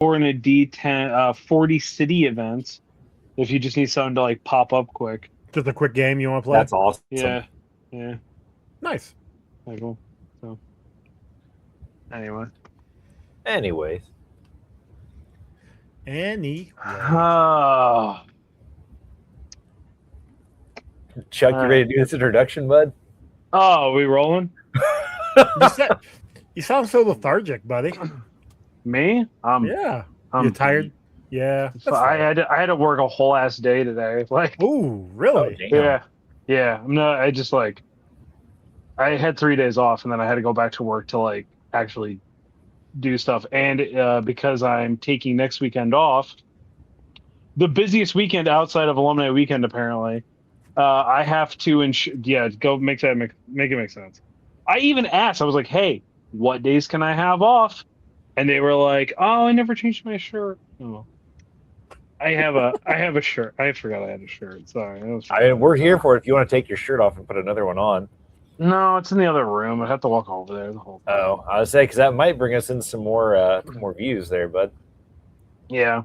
or in a D10 40 city events. If you just need something to like pop up quick. Just a quick game you want to play? That's awesome. Yeah. Nice. Very cool. So, anyways. Chuck, you ready to do this introduction, bud? Oh, are we rolling? You sound so lethargic, buddy. Me? Yeah. You're tired? Yeah. I had to work a whole ass day today. Like, ooh, really? Yeah. I just like, I had 3 days off, and then I had to go back to work to like actually do stuff. And because I'm taking next weekend off, the busiest weekend outside of Alumni Weekend, apparently, I have to go make it make sense. I even asked. I was like, "Hey, what days can I have off?" And they were like, "Oh, I never changed my shirt." Oh. I have a shirt. I forgot I had a shirt. Sorry. We're here for it. If you want to take your shirt off and put another one on. No, it's in the other room. I have to walk over there the whole time. Oh, I was saying because that might bring us in some more views there, bud. Yeah.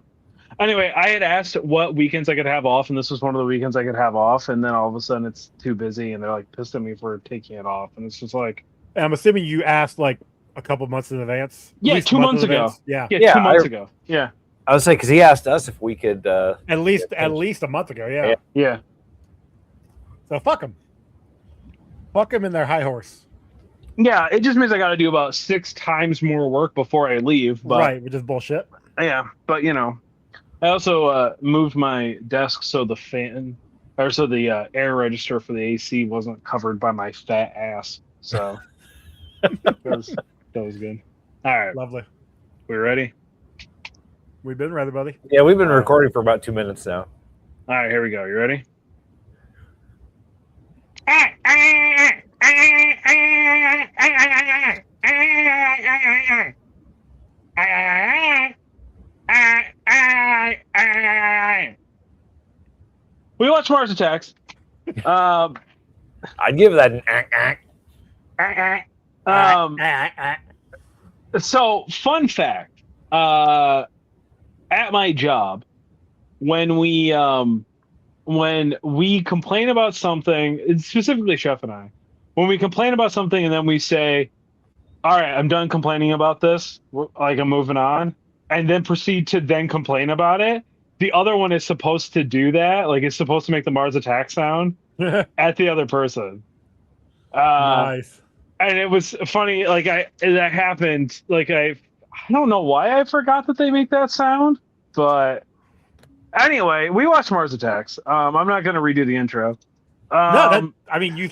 Anyway, I had asked what weekends I could have off, and this was one of the weekends I could have off. And then all of a sudden, it's too busy, and they're like pissed at me for taking it off. And it's just like, I'm assuming you asked like a couple months in advance. Yeah, 2 months ago. Yeah, 2 months ago. Yeah. I was saying because he asked us if we could at least a month ago. Yeah. So fuck them. Fuck them in their high horse. Yeah, it just means I got to do about 6 times more work before I leave. But, right, which is bullshit. Yeah, but I also moved my desk so the air register for the AC wasn't covered by my fat ass. So that was good. All right, lovely. We ready? We've been ready, buddy. Yeah, we've been recording for about 2 minutes now. All right, here we go. You ready? We watched Mars Attacks. I'd give that an So, fun fact. At my job, when we complain about something, specifically Chef and I, when we complain about something and then we say, all right, I'm done complaining about this, like I'm moving on, and then proceed to then complain about it, the other one is supposed to do that. Like, it's supposed to make the Mars attack sound at the other person. Nice. And it was funny, like, that happened, like, I don't know why I forgot that they make that sound, but anyway, we watched Mars Attacks. I'm not going to redo the intro. You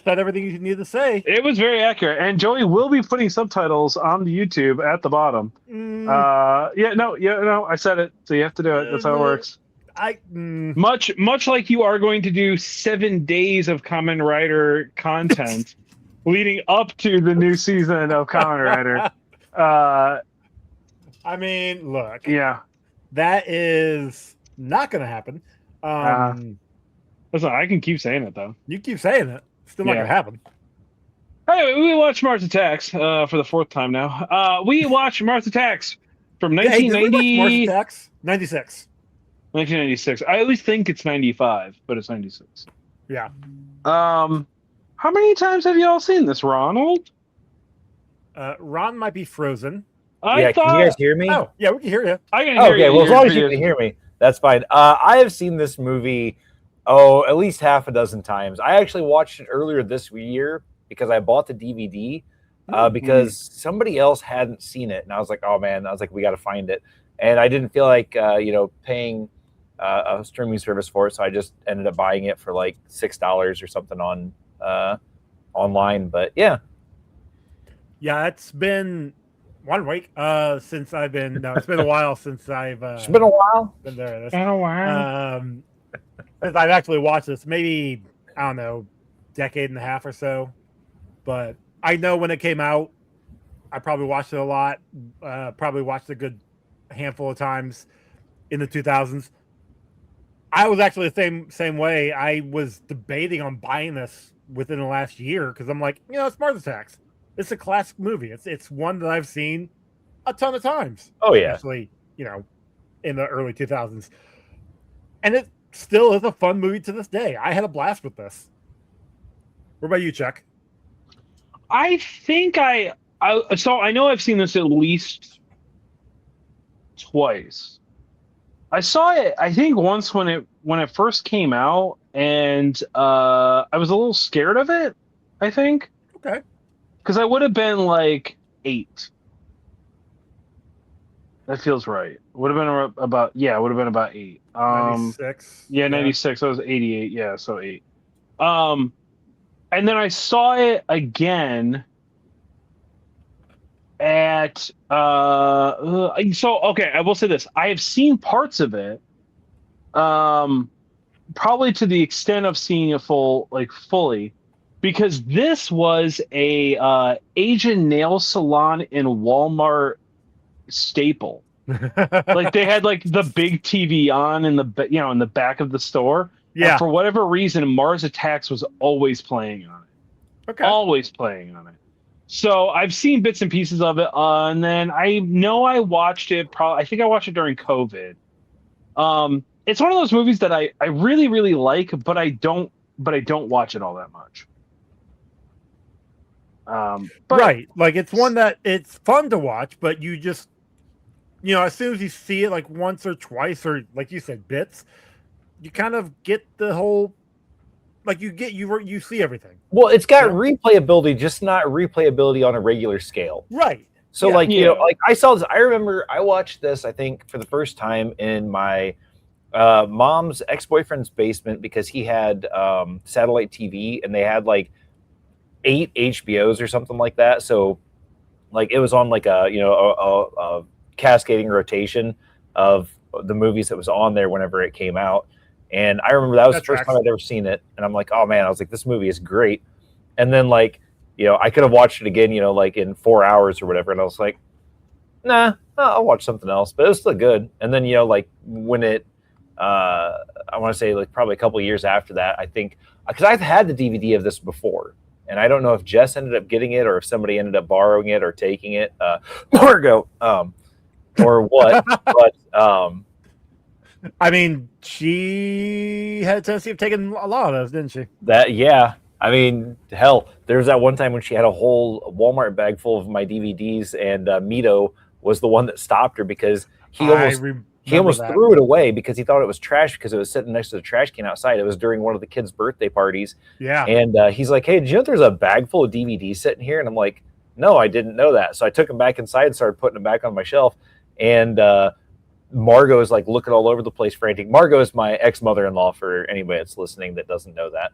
said everything you needed to say. It was very accurate, and Joey will be putting subtitles on the YouTube at the bottom. I said it, so you have to do it. That's how it works. Much like you are going to do 7 days of Kamen Rider content leading up to the new season of Kamen Rider. Look. Yeah. That is not going to happen. Listen, I can keep saying it, though. You keep saying it. Still not going to happen. Anyway, we watched Mars Attacks for the 4th time now. We watched Mars Attacks from 1990. Mars Attacks? 96. 1996. I at least think it's 95, but it's 96. Yeah. How many times have you all seen this, Ronald? Ron might be frozen. Can you guys hear me? Oh, yeah, we can hear you. I can hear you. Okay, well, as long as you can hear me, that's fine. I have seen this movie, at least half a dozen times. I actually watched it earlier this year because I bought the DVD because somebody else hadn't seen it. And I was like, oh, man, we got to find it. And I didn't feel like, paying a streaming service for it. So I just ended up buying it for like $6 or something online. But yeah. Yeah, it's been 1 week since I've been. No, it's been a while since I've. It's been a while. Been there. Been a while. Since I've actually watched this, maybe I don't know, decade and a half or so. But I know when it came out, I probably watched it a lot. Probably watched a good handful of times in the 2000s. I was actually the same way. I was debating on buying this within the last year because I'm like, it's Mars Attacks. It's a classic movie. It's one that I've seen a ton of times. Oh yeah. Especially, in the early 2000s. And it still is a fun movie to this day. I had a blast with this. What about you, Chuck? I think so I know I've seen this at least twice. I saw it, I think, once when it first came out, and I was a little scared of it, I think. Okay. Because I would have been like 8. That feels right. Would have been about, yeah, it would have been about 8. 96. Yeah, 96. I was 88. Yeah, so 8. And then I saw it again at so okay, I will say this. I have seen parts of it. Probably to the extent of seeing it fully, because this was a Asian nail salon in Walmart staple. Like they had like the big TV on in the back of the store. Yeah. And for whatever reason, Mars Attacks was always playing on it. Okay. Always playing on it. So I've seen bits and pieces of it, and then I know I watched it. I think I watched it during COVID. It's one of those movies that I really really like, but I don't watch it all that much. But, right, like it's one that it's fun to watch, but you just, as soon as you see it like once or twice, or like you said, bits, you kind of get the whole, like you see everything. Well, it's got replayability, just not replayability on a regular scale. Right. So like I saw this. I remember I watched this, I think, for the first time in my mom's ex-boyfriend's basement, because he had satellite TV, and they had like 8 HBOs or something like that. So like it was on like a cascading rotation of the movies that was on there whenever it came out. And I remember that was the first time I'd ever seen it. And I'm like, oh man, I was like, this movie is great. And then like, I could have watched it again, like in 4 hours or whatever. And I was like, nah, I'll watch something else, but it was still good. And then, like when it, I want to say like probably a couple of years after that, I think, because I've had the DVD of this before, and I don't know if Jess ended up getting it or if somebody ended up borrowing it or taking it, Margo, or what, but, I mean, she had a tendency of taking a lot of those, didn't she? Yeah. I mean, hell, there was that one time when she had a whole Walmart bag full of my DVDs, and Mito was the one that stopped her because he almost threw it away because he thought it was trash because it was sitting next to the trash can outside. It was during one of the kids' birthday parties. Yeah. And he's like, hey, did you know there's a bag full of DVDs sitting here? And I'm like, no, I didn't know that. So I took them back inside and started putting them back on my shelf. And Margo is like looking all over the place, frantic. Margo is my ex-mother-in-law, for anybody that's listening that doesn't know that.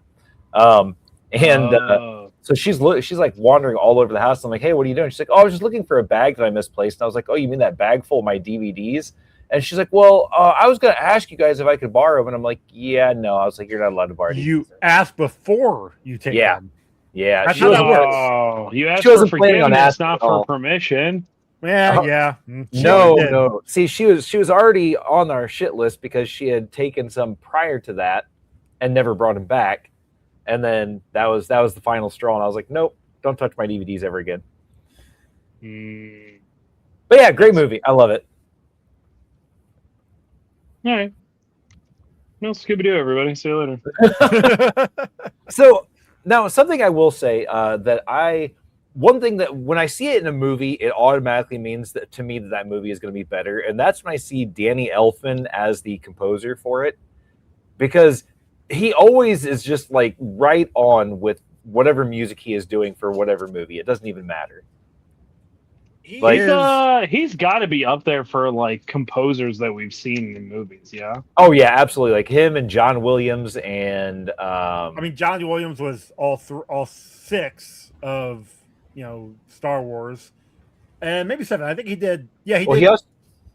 So she's like wandering all over the house. I'm like, hey, what are you doing? She's like, oh, I was just looking for a bag that I misplaced. And I was like, oh, you mean that bag full of my DVDs? And she's like, well, I was going to ask you guys if I could borrow them. And I'm like, yeah, no. I was like, you're not allowed to borrow DVDs. You asked before you take them. Yeah. That's how that works. Oh, you asked for forgiveness, not for permission. Yeah. No. See, she was already on our shit list because she had taken some prior to that and never brought them back. And then that was the final straw. And I was like, nope, don't touch my DVDs ever again. But yeah, great movie. I love it. All right. Well, Scooby-Doo, everybody. See you later. So now something I will say one thing that when I see it in a movie, it automatically means that to me that movie is going to be better. And that's when I see Danny Elfman as the composer for it, because he always is just like right on with whatever music he is doing for whatever movie. It doesn't even matter. He's got to be up there for like composers that we've seen in movies. Yeah. Oh yeah, absolutely. Like him and John Williams and I mean, John Williams was all 6 of Star Wars, and maybe 7. I think he did. Yeah, he did.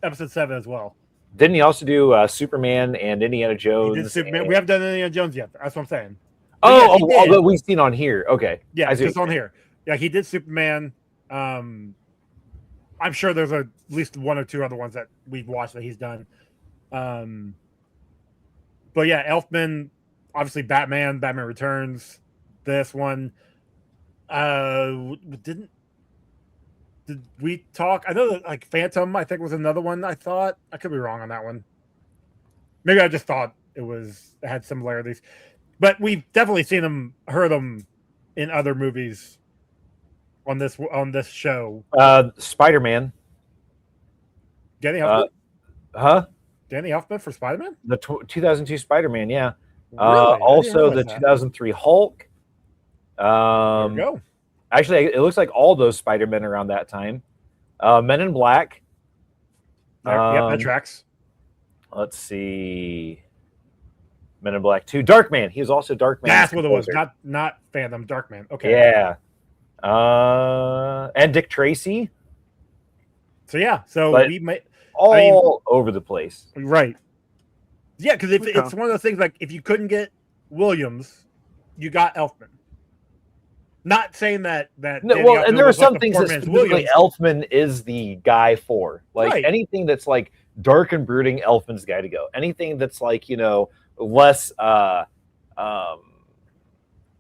Episode 7 as well. Didn't he also do Superman and Indiana Jones? He did Superman. We haven't done Indiana Jones yet. That's what I'm saying. But we've seen on here. Okay. Yeah, just on here. Yeah, he did Superman. I'm sure there's at least 1 or 2 other ones that we've watched that he's done. But yeah, Elfman, obviously Batman Returns, this one. did we talk? I know that like Phantom, I think was another one. I thought I could be wrong on that one. Maybe I just thought it had similarities, but we've definitely seen them, heard them in other movies on this show. Spider-Man. Danny Elfman. Huh? Danny Elfman for Spider-Man. The 2002 Spider-Man. Yeah. Really? Also the 2003 Hulk. There we go. Actually, it looks like all those Spider-Men around that time. Men in Black. Yep, that tracks. Let's see. Men in Black 2. Darkman. He was also Darkman. That's what it was. Not Phantom. Darkman. Okay. Yeah. And Dick Tracy. So yeah. So but we made over the place. Right. Yeah, because it's one of those things like if you couldn't get Williams, you got Elfman. Not saying that no, well, and there are some things that specifically Elfman is the guy for. Like anything that's like dark and brooding, Elfman's the guy to go. Anything that's like, less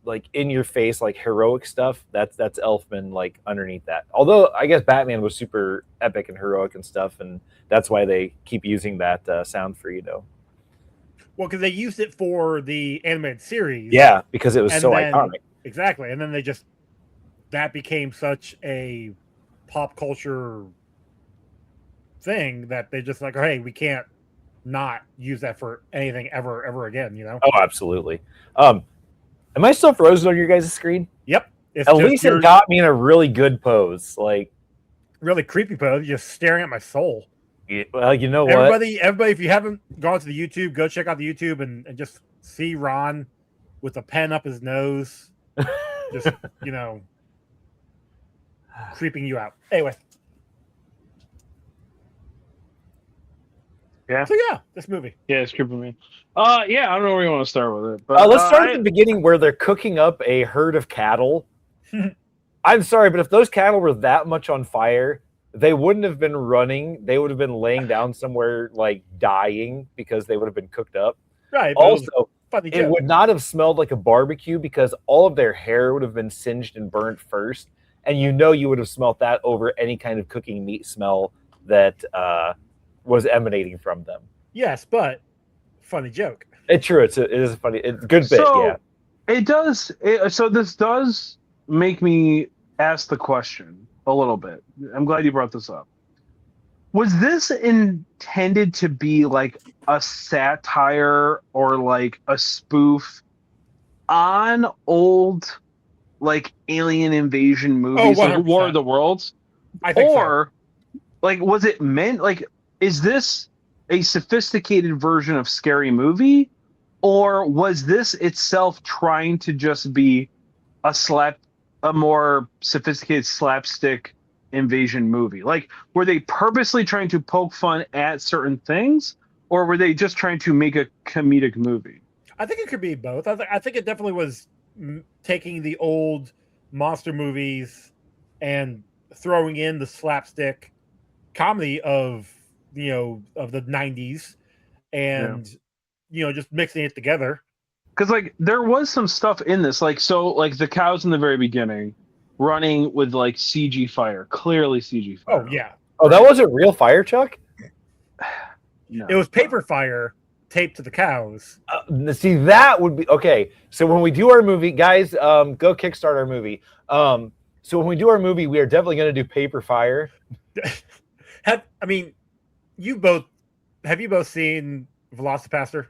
like in your face, like heroic stuff, that's Elfman like underneath that. Although I guess Batman was super epic and heroic and stuff, and that's why they keep using that sound for Well, because they used it for the animated series. Yeah, because it was so iconic. Exactly. And then that became such a pop culture thing that they just like, hey, we can't not use that for anything ever again, Oh, absolutely. Am I still frozen on your guys' screen? Yep. At least it got me in a really good pose. Like really creepy pose, just staring at my soul. Yeah, well, you know what? Everybody, if you haven't gone to the YouTube, go check out the YouTube and just see Ron with a pen up his nose. Just, creeping you out. Anyway. Yeah. So yeah, this movie. Yeah, it's creeping me. Yeah, I don't know where you want to start with it. But let's start at the beginning where they're cooking up a herd of cattle. I'm sorry, but if those cattle were that much on fire, they wouldn't have been running. They would have been laying down somewhere like dying because they would have been cooked up. Right. Also, it would not have smelled like a barbecue because all of their hair would have been singed and burnt first. And you would have smelt that over any kind of cooking meat smell that was emanating from them. Yes, but funny joke. It's true. It is a funny, it's a good bit, yeah. It does. So this does make me ask the question a little bit. I'm glad you brought this up. Was this intended to be like a satire or like a spoof on old like alien invasion movies, like War of the Worlds? I think so. Like, was it meant like, is this a sophisticated version of Scary Movie, or was this itself trying to just be a more sophisticated slapstick invasion movie? Like, were they purposely trying to poke fun at certain things, or were they just trying to make a comedic movie? I think it could be both. I think it definitely was taking the old monster movies and throwing in the slapstick comedy of the 90s and just mixing it together. Because like there was some stuff in this, like the cows in the very beginning running with like CG fire, clearly CG fire. Oh yeah. Oh, that wasn't real fire, Chuck? No. It was paper fire taped to the cows. See, that would be okay. So when we do our movie, guys, go kickstart our movie. So when we do our movie, we are definitely going to do paper fire. Have you both seen Velocipaster?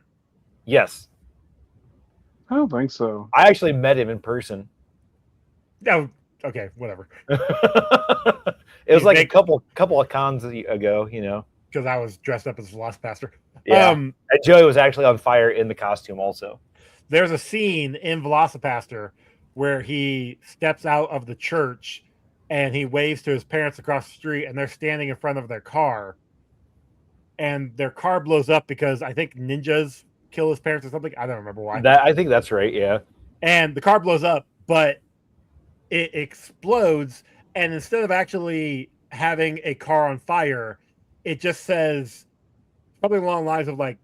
Yes. I don't think so. I actually met him in person. Oh, okay, whatever. It was like a couple of cons ago, because I was dressed up as Velocipaster. Yeah. And Joey was actually on fire in the costume also. There's a scene in Velocipaster where he steps out of the church and he waves to his parents across the street, and they're standing in front of their car. And their car blows up because I think ninjas kill his parents or something. I don't remember why. I think that's right, yeah. And the car blows up, but it explodes. And instead of actually having a car on fire, it just says probably along the lines of like,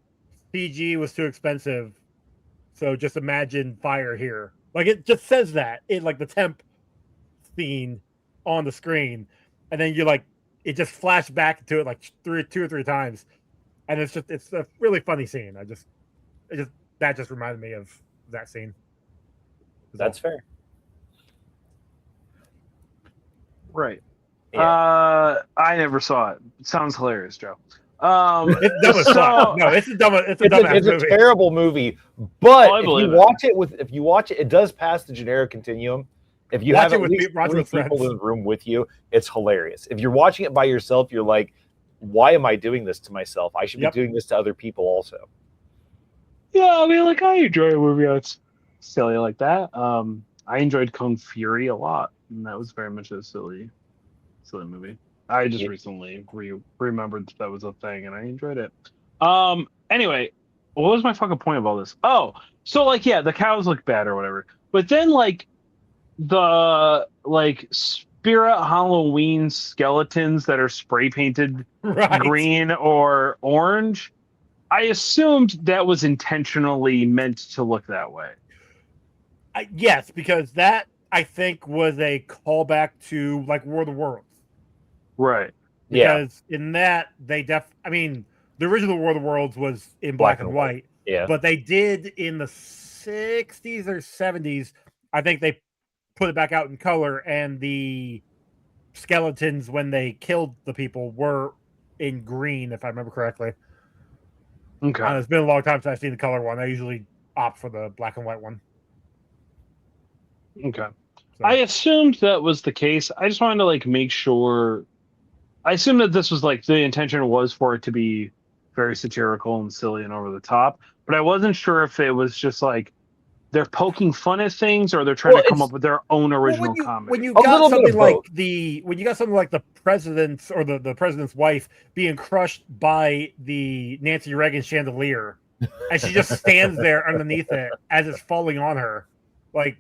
CG was too expensive, so just imagine fire here. Like it just says that in like the temp scene on the screen. and then it just flashed back to it like two or three times, and it's a really funny scene. That just reminded me of that scene. That's fair. Right. Yeah. I never saw it. It sounds hilarious, Joe. It's dumb as fuck. No, it's a It's a terrible movie. But if you watch it, it does pass the Janero continuum. If you have at least three people in the room with you, it's hilarious. If you're watching it by yourself, you're like, why am I doing this to myself? I should be doing this to other people also. Yeah, I mean, like, I enjoy a movie that's silly like that. I enjoyed Kung Fury a lot, and that was very much a silly movie. I just recently remembered that was a thing, and I enjoyed it. Anyway, what was my fucking point of all this? Oh, so like, yeah, the cows look bad or whatever, but then like the spirit Halloween skeletons that are spray painted green or orange, I assumed that was intentionally meant to look that way. Yes, because that I think was a callback to like War of the Worlds. Right. Because in that the original War of the Worlds was in black and white. Yeah. But they did in the 60s or 70s, I think they put it back out in color, and the skeletons when they killed the people were in green, if I remember correctly. Okay. It's been a long time since I've seen the color one. I usually opt for the black and white one. Okay. So. I assumed that was the case. I just wanted to like make sure. I assumed that this was like the intention was for it to be very satirical and silly and over the top, but I wasn't sure if it was just like they're poking fun at things or they're trying to come up with their own original comedy. When you got something like the president's or the president's wife being crushed by the Nancy Reagan chandelier, and she just stands there underneath it as it's falling on her, like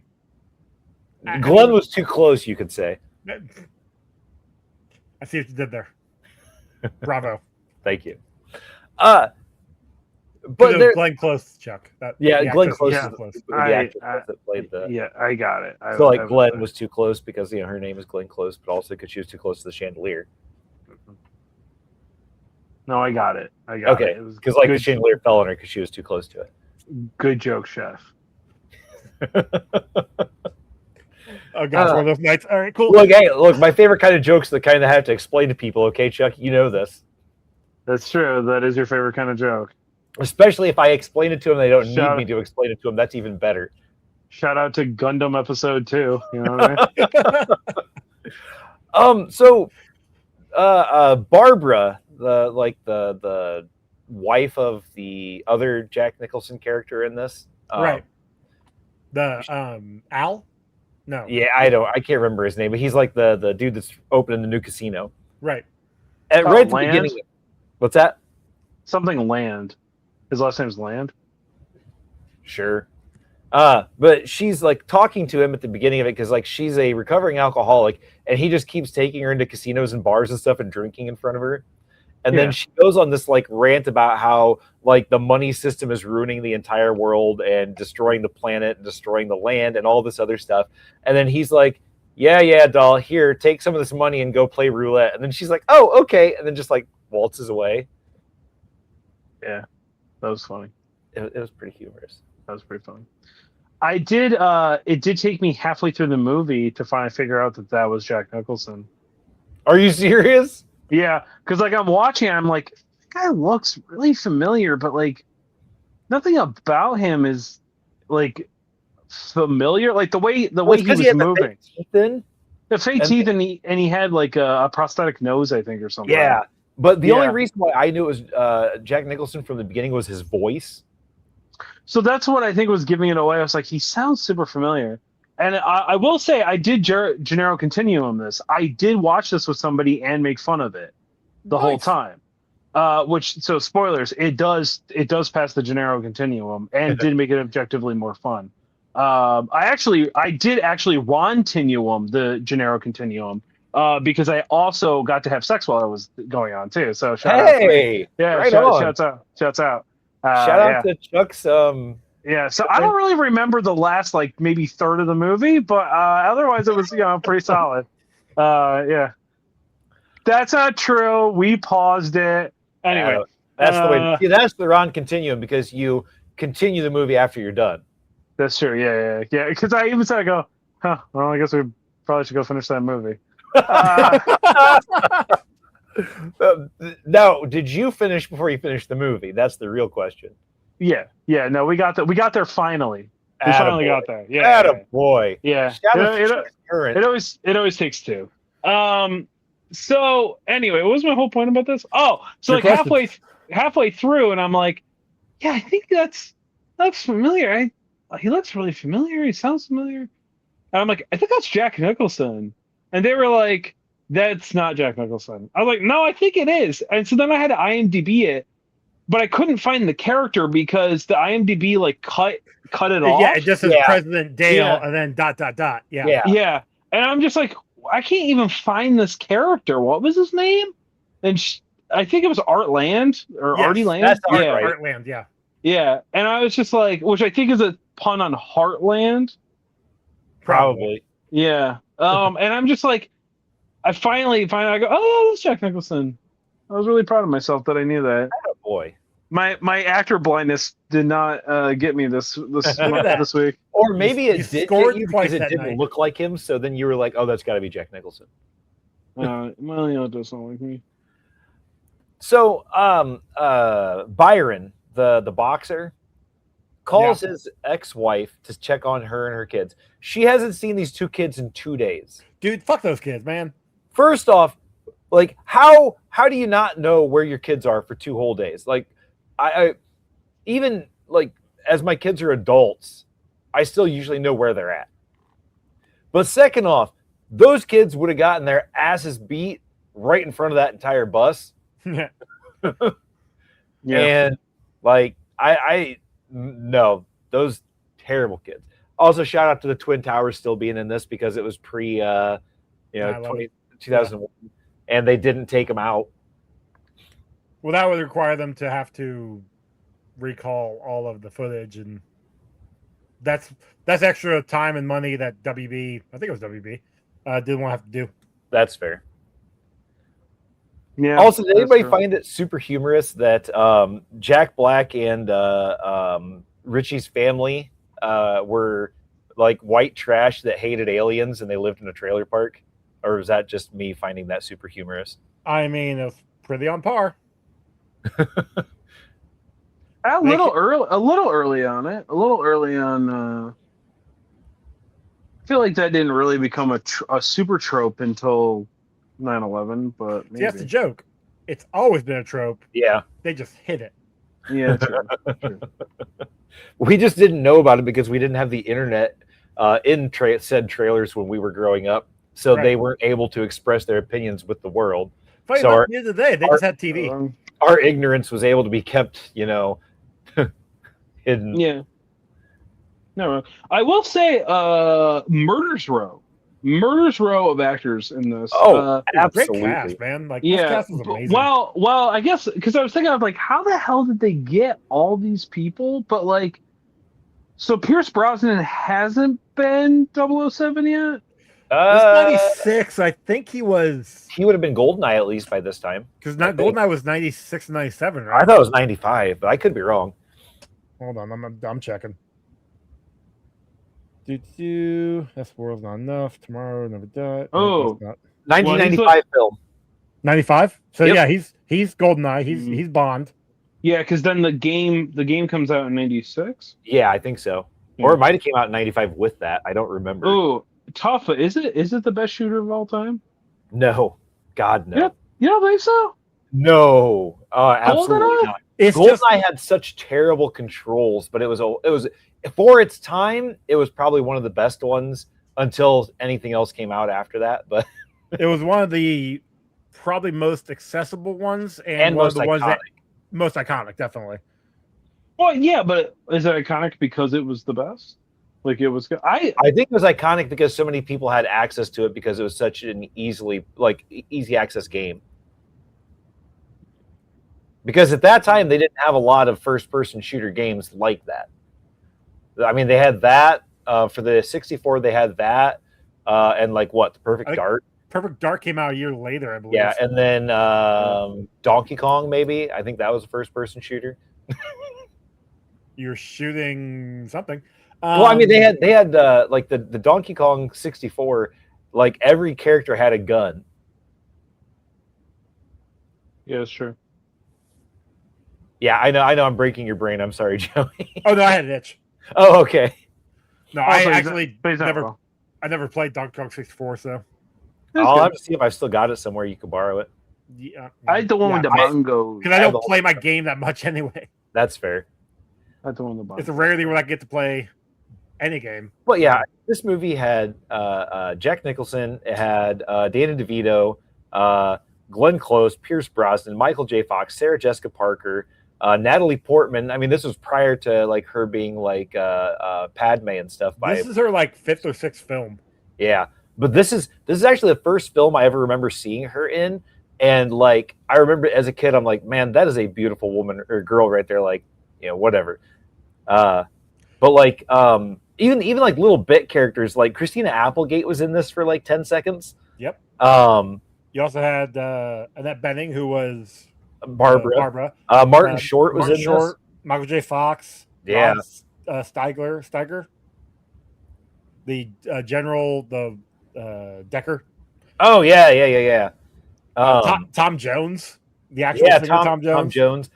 Glenn was too close, you could say. I see what you did there. Bravo. Thank you. But Glenn Close, Chuck. Glenn Close is the actress that played the. Yeah, I got it. Glenn was too close because her name is Glenn Close, but also because she was too close to the chandelier. No, I got it. Okay, because the chandelier fell on her because she was too close to it. Good joke, chef. Oh gosh, one of those nights. All right, cool. Look, my favorite kind of jokes are the kind that I have to explain to people. Okay, Chuck, you know this. That's true. That is your favorite kind of joke. Especially if I explain it to them, they don't need me to explain it to them. That's even better. Shout out to Gundam episode 2. You know what I mean? So, Barbara, the wife of the other Jack Nicholson character in this, right? The Al. No. Yeah, I can't remember his name, but he's like the dude that's opening the new casino. Right. Right at the beginning. What's that? Something Land. His last name's Land. Sure. But she's like talking to him at the beginning of it because like she's a recovering alcoholic and he just keeps taking her into casinos and bars and stuff and drinking in front of her. And then she goes on this like rant about how like the money system is ruining the entire world and destroying the planet and destroying the land and all this other stuff. And then he's like, yeah, doll, here, take some of this money and go play roulette. And then she's like, oh, okay. And then just like waltzes away. Yeah, that was funny. It was pretty humorous. That was pretty funny. It did take me halfway through the movie to finally figure out that was Jack Nicholson. Are you serious? Yeah, because like I'm watching, I'm like, this guy looks really familiar, but like nothing about him is like familiar. Like the way he was moving, the fake teeth, and he had like a prosthetic nose, I think, or something. Yeah, but the only reason why I knew it was Jack Nicholson from the beginning was his voice. So that's what I think was giving it away. I was like, he sounds super familiar. And I will say, I did Janero Continuum this. I did watch this with somebody and make fun of it the whole time. So spoilers, it does pass the Janero Continuum and did make it objectively more fun. I did actually Ron-tinuum the Janero Continuum because I also got to have sex while I was going on too. So shout out. Shouts out. Shout out to Chuck's. Yeah, so I don't really remember the last like maybe third of the movie, but otherwise it was pretty solid. Yeah. That's not true. We paused it. Anyway, that's the way. See, that's the wrong continuum because you continue the movie after you're done. That's true. Yeah. Because I even said, I go, well, I guess we probably should go finish that movie. Now, did you finish before you finished the movie? That's the real question. Yeah. No, we got there finally. We finally got there. Yeah. Attaboy. Yeah. It always takes two. So anyway, what was my whole point about this? Oh, so like halfway through, and I'm like, yeah, I think that's familiar. He looks really familiar. He sounds familiar. And I'm like, I think that's Jack Nicholson. And they were like, that's not Jack Nicholson. I was like, no, I think it is. And so then I had to IMDb it, but I couldn't find the character because the IMDb like cut it off. Yeah, it just says President Dale and then ... Yeah. And I'm just like, I can't even find this character. What was his name? And I think it was Art Land or Artie Land. That's Art Land, yeah. Yeah. And I was just like, which I think is a pun on Heartland. Probably. Yeah. And I'm just like, I finally I go, oh, yeah, that's Jack Nicholson. I was really proud of myself that I knew that. Oh, boy. My actor blindness did not get me this week. Or maybe it did get you because it didn't look like him, so then you were like, oh, that's got to be Jack Nicholson. Well, it does not like me. So, Byron, the boxer, calls his ex-wife to check on her and her kids. She hasn't seen these two kids in 2 days. Dude, fuck those kids, man. First off, like how do you not know where your kids are for 2 whole days? Like, I even like as my kids are adults, I still usually know where they're at. But second off, those kids would have gotten their asses beat right in front of that entire bus. Yeah. And like I no, those terrible kids. Also, shout out to the Twin Towers still being in this because it was pre 2001 and they didn't take them out. Well, that would require them to have to recall all of the footage, and that's extra time and money that WB, I think it was WB, didn't want to have to do. That's fair. Yeah. Also, did anybody find it super humorous that Jack Black and Richie's family were like white trash that hated aliens and they lived in a trailer park? Or was that just me finding that super humorous? I mean, it was pretty on par. A little early on. I feel like that didn't really become a super trope until 9/11, but maybe. See, that's the joke. It's always been a trope. Yeah. They just hit it. Yeah, true. We just didn't know about it because we didn't have the internet in said trailers when we were growing up, so they weren't able to express their opinions with the world. But at the end of the day, they just had TV. Our ignorance was able to be kept, hidden. Yeah. No, I will say, Murder's Row of actors in this. Oh, absolutely, great cast, man! Like, this cast is amazing. Well, I guess because I was thinking of like, how the hell did they get all these people? But like, so Pierce Brosnan hasn't been 007 yet. It's 96. I think he would have been GoldenEye at least by this time. Because GoldenEye was 96 and 97, right? I thought it was 95, but I could be wrong. Hold on, I'm checking. That's World's Not Enough. Tomorrow Never Die. Oh, 1995 film. 95. So yeah, he's GoldenEye. He's Bond. Yeah, because then the game comes out in 96. Yeah, I think so. Or it might have came out in 95 with that. I don't remember. Oh. Tough. Is it the best shooter of all time? No. God, no. You don't think so? No. Absolutely not. GoldenEye had such terrible controls, but it was for its time, it was probably one of the best ones until anything else came out after that. But it was one of the probably most accessible ones and one of the ones that most iconic, definitely. Well, yeah, but is it iconic because it was the best? Like it was good. I think it was iconic because so many people had access to it because it was such an easy access game. Because at that time they didn't have a lot of first-person shooter games like that. I mean, they had that for the 64. They had that and The Perfect Dart. Perfect Dark came out a year later, I believe. Yeah, and then Donkey Kong, maybe. I think that was a first-person shooter. You're shooting something. Well, I mean, they had like the Donkey Kong 64. Like every character had a gun. Yeah, it's true. Yeah, I know. I'm breaking your brain. I'm sorry, Joey. Oh no, I had an itch. Oh, okay. No, Oh, I but actually he's not never. wrong. I never played Donkey Kong 64, so I'll good. have to see if I've still got it somewhere. You can borrow it. yeah. I had the one with the bongos. Because I don't play my game that much anyway. That's fair. I had the one with the bongos. It's a rarity where I get to play any game. But yeah, this movie had Jack Nicholson. It had Danny DeVito, Glenn Close, Pierce Brosnan, Michael J. Fox, Sarah Jessica Parker, Natalie Portman. I mean, this was prior to like her being like Padme and stuff. This is her like 5th or 6th film. Yeah, but this is actually the first film I ever remember seeing her in, and like I remember as a kid, I'm like, man, that is a beautiful woman or girl right there. Like, you know, whatever. But like even like little bit characters, like Christina Applegate was in this for like 10 seconds. Yep. You also had Annette Bening, who was Barbara. Martin Short was in this. Michael J. Fox. Yeah. Steiger. The General, the Decker. Oh yeah. Tom Jones. The actual singer, Tom Jones. Tom Jones.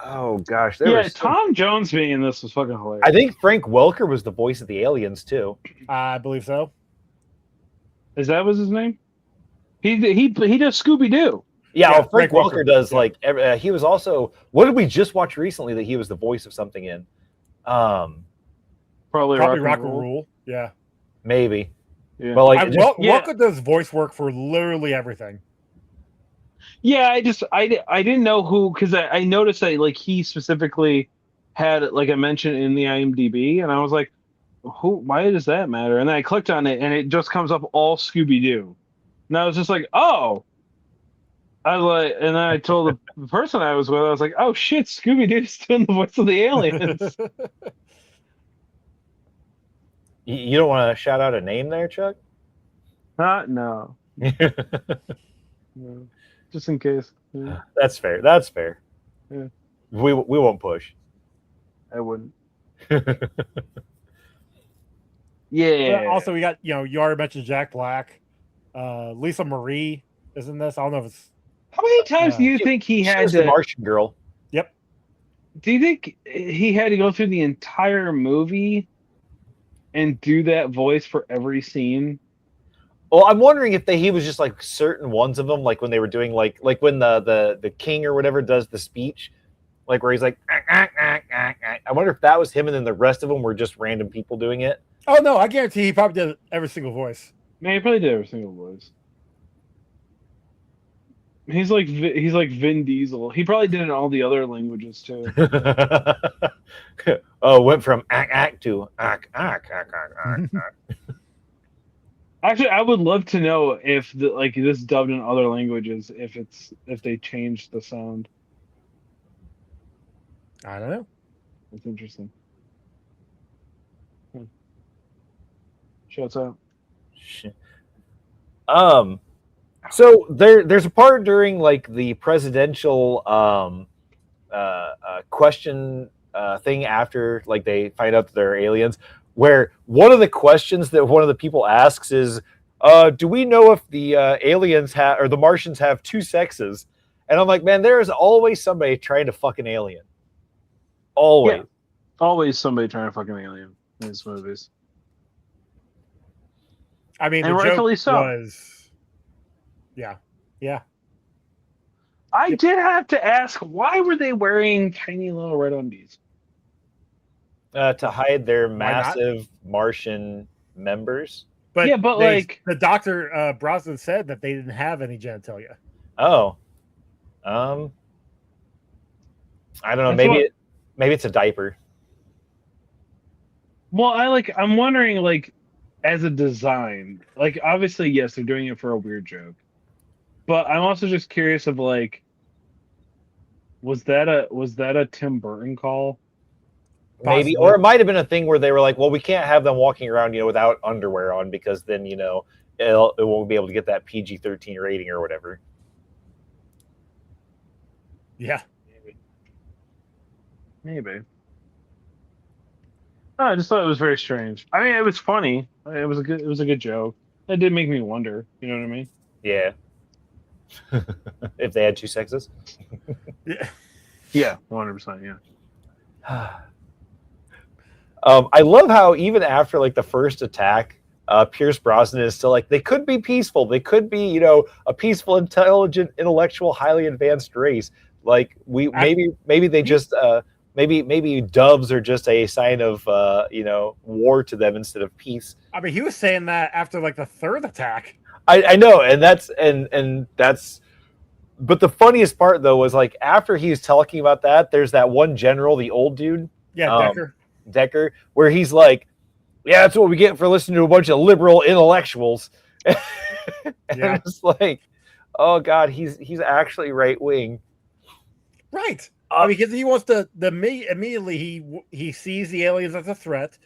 Oh gosh, Tom Jones being in this was fucking hilarious. I think Frank Welker was the voice of the aliens too. I believe so. Is that was his name? He does Scooby Doo. Yeah, well, Frank Welker does like he was also. What did we just watch recently that he was the voice of something in? Probably Rock and Roll. Yeah, maybe. Yeah. But like Welker does voice work for literally everything. Yeah, I didn't know who, because I noticed that like he specifically had like a mention in the IMDb, and I was like, who? Why does that matter? And then I clicked on it, and it just comes up all Scooby Doo, and I was just like, oh. I was like, and then I told the person I was with, I was like, oh shit, Scooby Doo's doing the voice of the aliens. You don't want to shout out a name there, Chuck? No. No. Just in case. Yeah. That's fair. Yeah. We won't push. I wouldn't. Yeah. Also, we got, you already mentioned Jack Black. Lisa Marie is in this. I don't know if it's. How many times do you think he had the Martian girl? Yep. Do you think he had to go through the entire movie and do that voice for every scene? Well, I'm wondering if he was just like certain ones of them, like when they were doing like when the king or whatever does the speech, like where he's like, I wonder if that was him, and then the rest of them were just random people doing it. Oh no, I guarantee he probably did every single voice. Man, he probably did every single voice. He's like Vin Diesel. He probably did it in all the other languages too. Oh, went from ack to ack. Actually, I would love to know if this dubbed in other languages, if they changed the sound. I don't know. That's interesting. Shouts out. So there's a part during like the presidential question thing after like they find out that they're aliens, where one of the questions that one of the people asks is, do we know if the aliens have or the Martians have two sexes? And I'm like, man, there is always somebody trying to fuck an alien. Always. Yeah. Always somebody trying to fuck an alien in these movies. I mean, and the rightfully joke so. Was, yeah. I did have to ask, why were they wearing tiny little red undies? To hide their massive Martian members. But yeah, but like the Dr. Brosnan said that they didn't have any genitalia. Oh, I don't know. Maybe it's a diaper. Well, I'm wondering, like, as a design, like, obviously, yes, they're doing it for a weird joke, but I'm also just curious of like, was that a Tim Burton call? Maybe, Possibly. or it might have been a thing where they were like, well, we can't have them walking around, without underwear on, because then, it won't be able to get that PG-13 rating or whatever. Yeah. Maybe. Oh, I just thought it was very strange. I mean, it was funny. It was a good joke. It did make me wonder. You know what I mean? Yeah. If they had two sexes. Yeah. Yeah, 100%. Yeah. I love how even after like the first attack, Pierce Brosnan is still like, they could be peaceful. They could be, you know, a peaceful, intelligent, intellectual, highly advanced race. Like maybe they just maybe doves are just a sign of you know, war to them instead of peace. I mean, he was saying that after like the third attack. I know, and that's. But the funniest part though was like after he was talking about that, there's that one general, the old dude, Yeah, Decker, where he's like, "Yeah, that's what we get for listening to a bunch of liberal intellectuals." And Yeah. it's like, oh god, he's actually right wing. Right. I mean, because he wants to immediately he sees the aliens as a threat,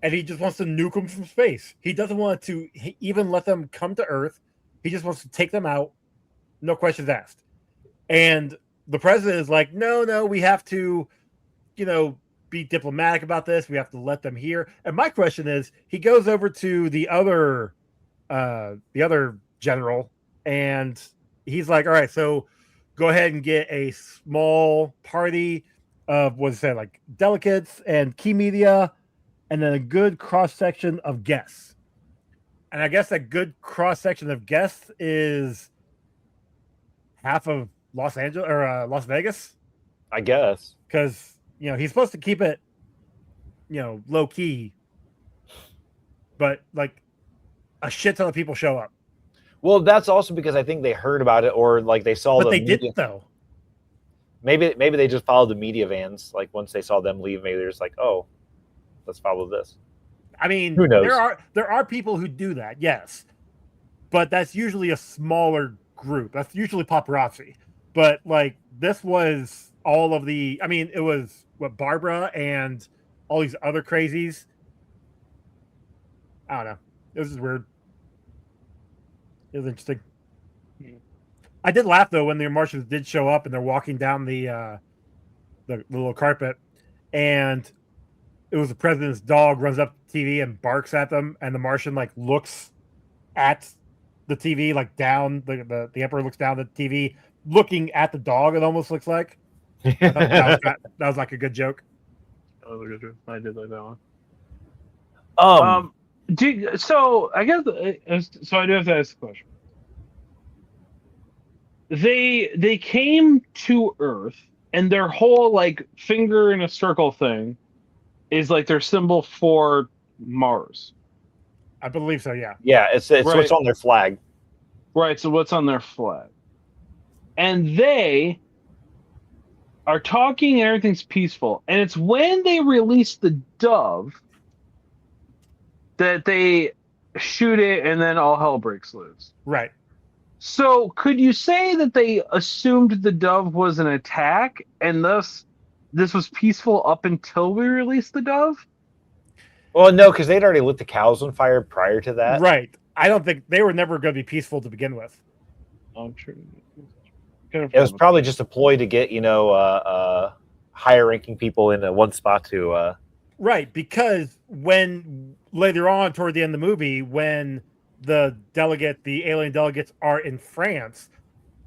and he just wants to nuke them from space. He doesn't want to even let them come to Earth. He just wants to take them out, no questions asked. And the president is like, no, we have to, you know, be diplomatic about this. We have to let them hear. And my question is, he goes over to the other general, and he's like, all right, so go ahead and get a small party of what's it say, like delegates and key media, and then a good cross section of guests. And I guess a good cross section of guests is half of Los Angeles or Las Vegas, I guess, because you know he's supposed to keep it, you know, low key, but like a shit ton of people show up. Well, that's also because I think they heard about it or like they saw. But they didn't though. Maybe they just followed the media vans. Like once they saw them leave, maybe they're just like, oh, let's follow this. I mean, who knows? There are people who do that, yes, but that's usually a smaller group. That's usually paparazzi. But like this was all of the. I mean, it was what Barbara and all these other crazies. I don't know. It was just weird. It was interesting. I did laugh though when the Martians did show up and they're walking down the little carpet, and it was the president's dog runs up to the TV and barks at them, and the Martian like looks at the TV, like down the emperor looks down at the TV, looking at the dog. It almost looks like that was like a good joke. That was a good joke. I did like that I one. So I guess so. I do have to ask the question. They came to Earth, and their whole like finger in a circle thing is like their symbol for Mars. I believe so. Yeah. Yeah, it's Right. what's on their flag. Right. So what's on their flag? And they are talking, and everything's peaceful. And it's when they release the dove that they shoot it, and then all hell breaks loose. Right. So could you say that they assumed the dove was an attack, and thus this was peaceful up until we released the dove? Well, no, because they'd already lit the cows on fire prior to that. Right. I don't think they were never going to be peaceful to begin with. I'm sure. It was probably just a ploy to get, you know, higher ranking people in one spot to. Right, because when later on toward the end of the movie, when the alien delegates are in France,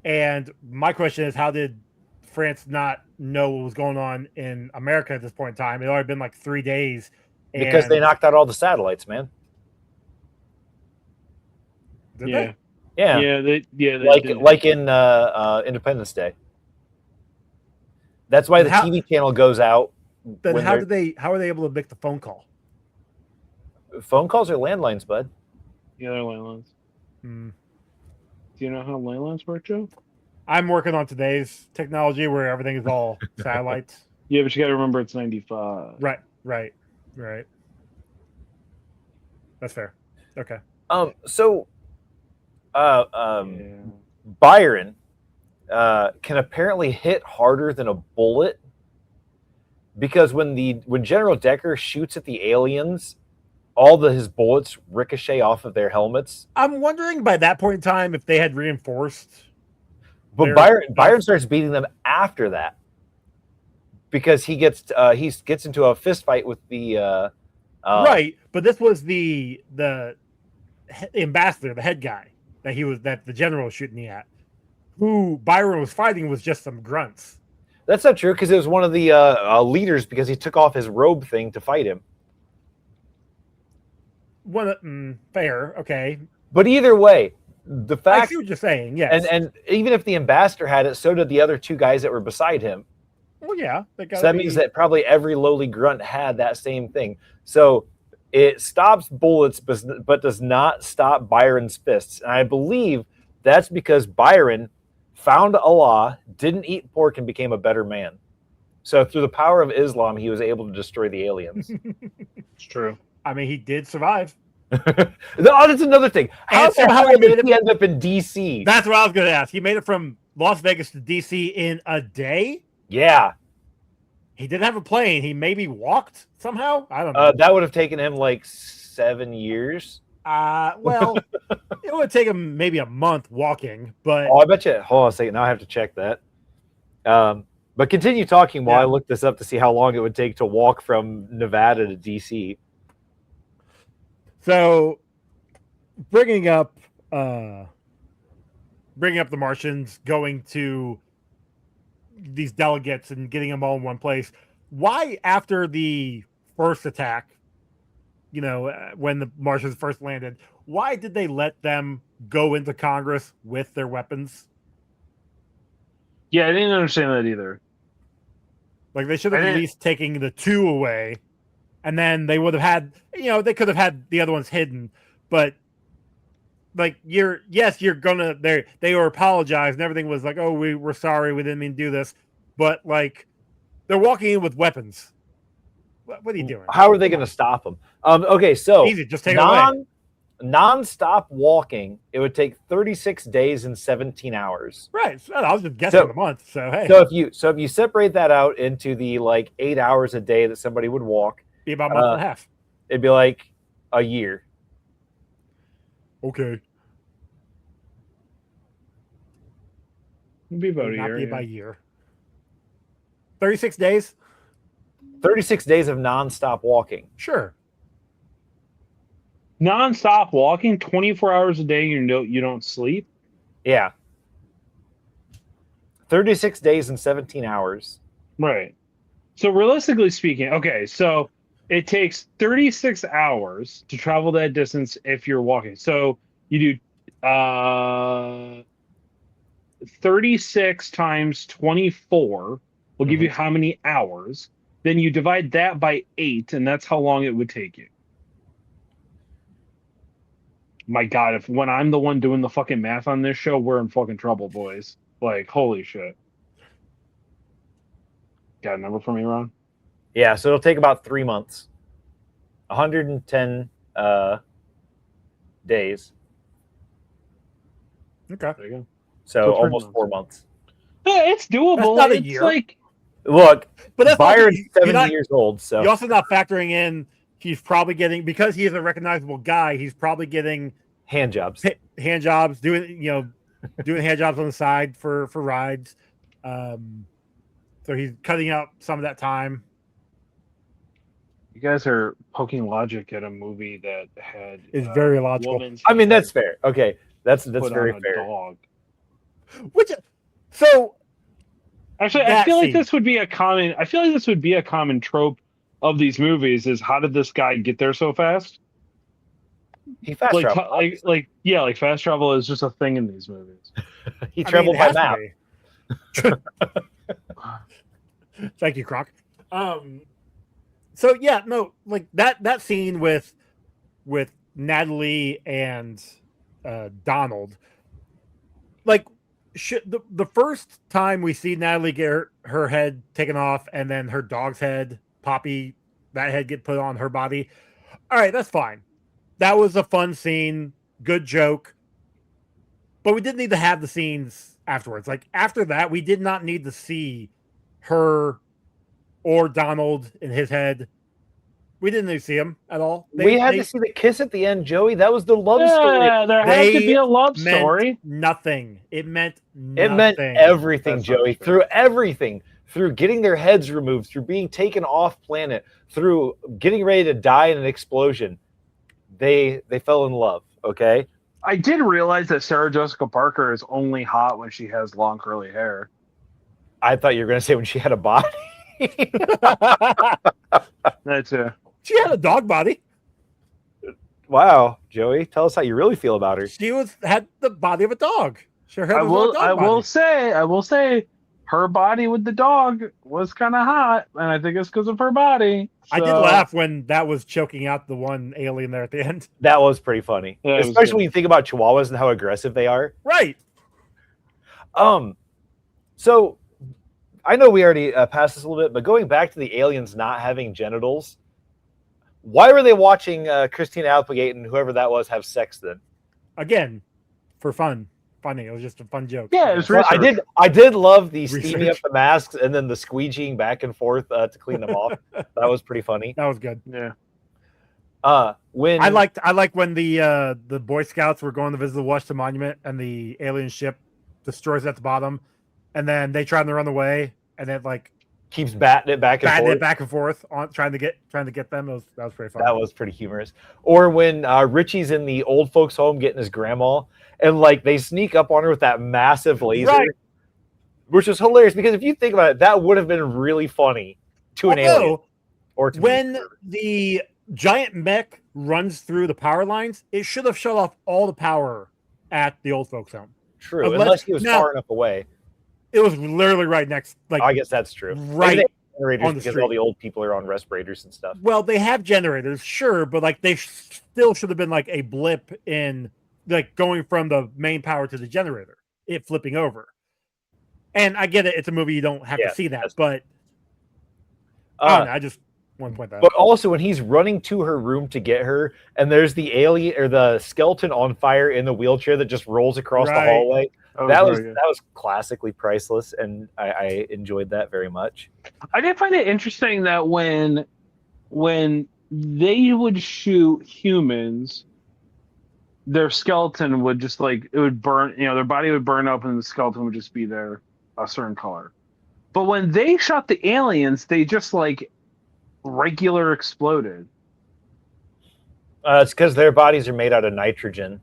and my question is, how did France not know what was going on in America at this point in time? It had already been like 3 days. Because they knocked out all the satellites, man. Did they? Yeah. They like in Independence Day. That's why the TV channel goes out. Then how are they able to make the phone call? Phone calls are landlines, bud. Yeah, they're landlines. Do you know how landlines work, Joe? I'm working on today's technology where everything is all satellites. Yeah, but you got to remember it's 95. Right. That's fair. Okay. So Byron can apparently hit harder than a bullet, because when General Decker shoots at the aliens, his bullets ricochet off of their helmets. I'm wondering by that point in time if they had reinforced. But Byron starts beating them after that because he gets into a fist fight with the right. But this was the ambassador, the head guy that the general was shooting at. Who Byron was fighting was just some grunts. That's not true because it was one of the leaders because he took off his robe thing to fight him. Fair, okay. But either way, the fact I see what you're saying, yes. And even if the ambassador had it, so did the other two guys that were beside him. Well, yeah. So that means that probably every lowly grunt had that same thing. So it stops bullets, but does not stop Byron's fists. And I believe that's because Byron found Allah, didn't eat pork, and became a better man. So through the power of Islam, he was able to destroy the aliens. It's true. I mean, he did survive. That's another thing. How did he end up in D.C.? That's what I was going to ask. He made it from Las Vegas to D.C. in a day? Yeah. He didn't have a plane. He maybe walked somehow? I don't know. That would have taken him like 7 years. Well, it would take him maybe a month walking, but... Oh, I bet you... Hold on a second. Now I have to check that. But continue talking while I look this up to see how long it would take to walk from Nevada to D.C. So, bringing up the Martians, going to these delegates and getting them all in one place. Why, after the first attack, when the Martians first landed, why did they let them go into Congress with their weapons? Yeah, I didn't understand that either. Like, they should have at least taken the two away, and then they would have had, they could have had the other ones hidden, but like, you're gonna, they were apologized and everything was like, oh, we're sorry, we didn't mean to do this, but like, they're walking in with weapons. What are you doing? How are they going to stop them? Okay, so easy, just take it away. Non-stop walking, it would take 36 days and 17 hours. Right. So I was just guessing a month. So hey. So if you separate that out into the like 8 hours a day that somebody would walk, be about a month and a half. It'd be like a year. Okay. It'd be about a year. Not be about a year. 36 days. 36 days of non-stop walking. Sure. Non-stop walking, 24 hours a day. You don't sleep. Yeah. 36 days and 17 hours. Right. So realistically speaking, okay, so it takes 36 hours to travel that distance if you're walking. So you do 36 times 24 will give you how many hours? Then you divide that by 8, and that's how long it would take you. My God, when I'm the one doing the fucking math on this show, we're in fucking trouble, boys. Like, holy shit. Got a number for me, Ron? Yeah, so it'll take about 3 months. 110 days. Okay. There you go. So almost 4 months. Yeah, it's doable. That's not a it's year. Look, but that's Byron's 70 years old, so you're also not factoring in he's probably getting, because he's a recognizable guy, he's probably getting hand jobs, doing hand jobs on the side for rides. So he's cutting out some of that time. You guys are poking logic at a movie that had is very logical. I mean, that's fair. Okay, that's very fair. Dog. So actually, I feel like this would be a common. I feel like this would be a common trope of these movies: is how did this guy get there so fast? He fast traveled. Like fast travel is just a thing in these movies. He traveled by map. Thank you, Croc. So yeah, no, like that scene with Natalie and Donald, like the first time we see Natalie get her head taken off and then her dog's head, Poppy, that head get put on her body. All right, that's fine. That was a fun scene, good joke. But we didn't need to have the scenes afterwards. Like after that, we did not need to see her or Donald in his head. We didn't even see him at all. We had to see the kiss at the end, Joey. That was the love story. Yeah, there had to be a love meant story. nothing. It meant nothing. It meant everything, That's Joey. Through everything, through getting their heads removed, through being taken off planet, through getting ready to die in an explosion, they fell in love. Okay. I did realize that Sarah Jessica Parker is only hot when she has long curly hair. I thought you were going to say when she had a body. That's it. She had a dog body. Wow, Joey, tell us how you really feel about her. She had the body of a dog. I will say, her body with the dog was kind of hot, and I think it's because of her body. So. I did laugh when that was choking out the one alien there at the end. That was pretty funny, yeah, especially when you think about Chihuahuas and how aggressive they are. Right. So I know we already passed this a little bit, but going back to the aliens not having genitals, why were they watching Christina Applegate and whoever that was have sex then? Again, for fun. Funny. It was just a fun joke. Yeah, it was well, I did love the steaming up the masks and then the squeegeeing back and forth to clean them off. That was pretty funny. That was good. Yeah. When I like when the Boy Scouts were going to visit the Washington Monument and the alien ship destroys at the bottom, and then they try to run away, and it like keeps batting it back and forth on trying to get them. That was pretty fun. That was pretty humorous. Or when Richie's in the old folks' home getting his grandma, and like they sneak up on her with that massive laser, right. Which is hilarious because if you think about it, that would have been really funny to an alien. Or to when the giant mech runs through the power lines, it should have shut off all the power at the old folks' home. True, unless he was far enough away. It was literally right next. Like I guess that's true. Right on the because all the old people are on respirators and stuff. Well, they have generators, sure, but like they still should have been like a blip in like going from the main power to the generator, it flipping over. And I get it; it's a movie; you don't have to see that. But I don't know, I just want to point that out. But also, when he's running to her room to get her, and there's the alien or the skeleton on fire in the wheelchair that just rolls across the hallway. That was classically priceless, and I enjoyed that very much. I did find it interesting that when they would shoot humans, their skeleton would just it would burn. Their body would burn up, and the skeleton would just be there a certain color. But when they shot the aliens, they just regular exploded. It's because their bodies are made out of nitrogen.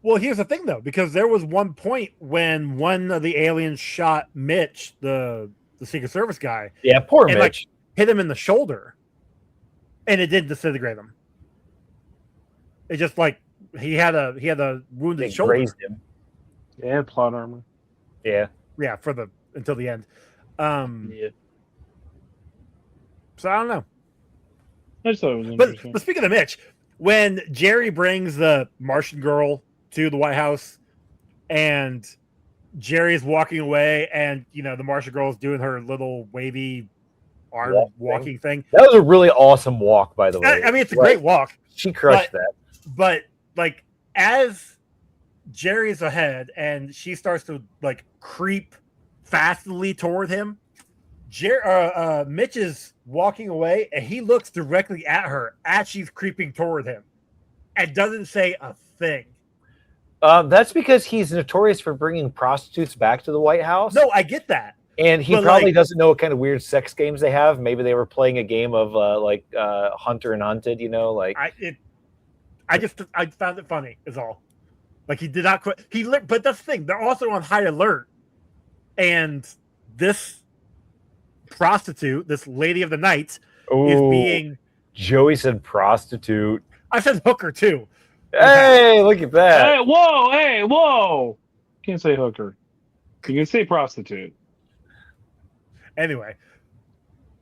Well, here's the thing, though, because there was one point when one of the aliens shot Mitch, the Secret Service guy. Yeah, poor Mitch. Hit him in the shoulder, and it did disintegrate him. It just he had a wounded shoulder. Grazed him. Yeah, plot armor. Yeah, until the end. Yeah. So I don't know. I just thought it was interesting. But speaking of Mitch, when Jerry brings the Martian girl to the White House, and Jerry's walking away, and the Martian girl's doing her little wavy arm walking thing. That was a really awesome walk, by the way. I mean, it's a great walk. She crushed that. But as Jerry's ahead, and she starts to creep fastly toward him, Mitch is walking away, and he looks directly at her as she's creeping toward him, and doesn't say a thing. That's because he's notorious for bringing prostitutes back to the White House. No, I get that. And he probably doesn't know what kind of weird sex games they have. Maybe they were playing a game of Hunter and Hunted, I found it funny is all. He did not quit. But that's the thing. They're also on high alert. And this prostitute, this lady of the night, is being... Joey said prostitute. I said hooker too. Hey, look at that. Hey, whoa. Can't say hooker. You can say prostitute. Anyway.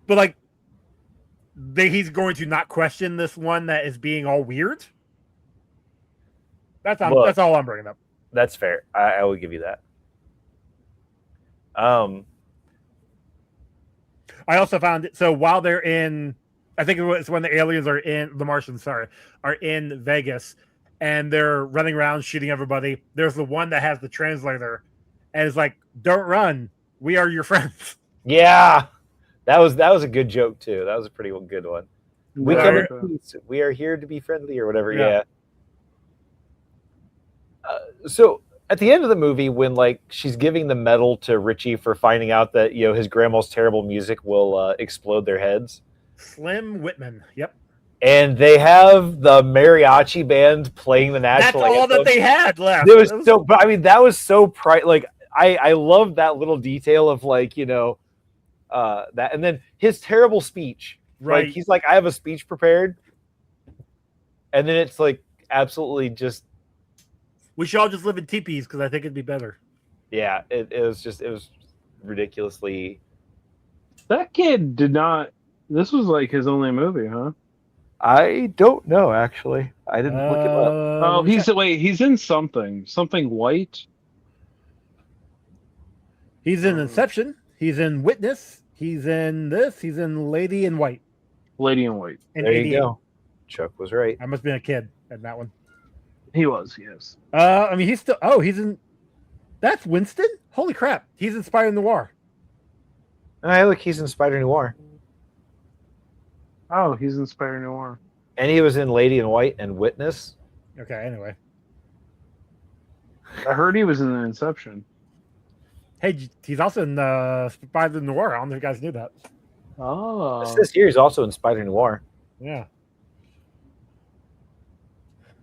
But he's going to not question this one that is being all weird. That's all I'm bringing up. That's fair. I will give you that. I also found it. So while they're in, I think it was when the aliens are in, the Martians, are in Vegas, and they're running around shooting everybody. There's the one that has the translator, and is like, "Don't run. We are your friends." Yeah, that was a good joke too. That was a pretty good one. We Yeah, come Right. in peace. We are here to be friendly or whatever. Yeah. Yeah. So at the end of the movie, when like she's giving the medal to Richie for finding out that his grandma's terrible music will explode their heads, Slim Whitman. Yep. and they have the mariachi band playing the That's national all that anthem. they had left. It was so. But I mean, that was so bright. Like I love that little detail of like that, and then his terrible speech. Right. Like he's like, I have a speech prepared, and then it's like absolutely just. We should all just live in teepees because I think it'd be better. Yeah, it was ridiculously. That kid did not. This was like his only movie, huh? I don't know actually. I didn't look him up. Oh, he's in something white. He's in Inception. He's in Witness. He's in this. He's in Lady in White. Lady in White. And There you go. Chuck was right. I must have been a kid in that one. He was, yes. I mean, he's still. Oh, he's in. That's Winston. Holy crap! He's in Spider Noir. Hey, look, he's in Spider Noir, Oh, he's in Spider Noir. and he was in Lady in White and Witness. Okay. Anyway, I heard he was in Inception. hey, he's also in Spider Noir. I don't know if you guys knew that. Oh, This here is also in Spider Noir. Yeah.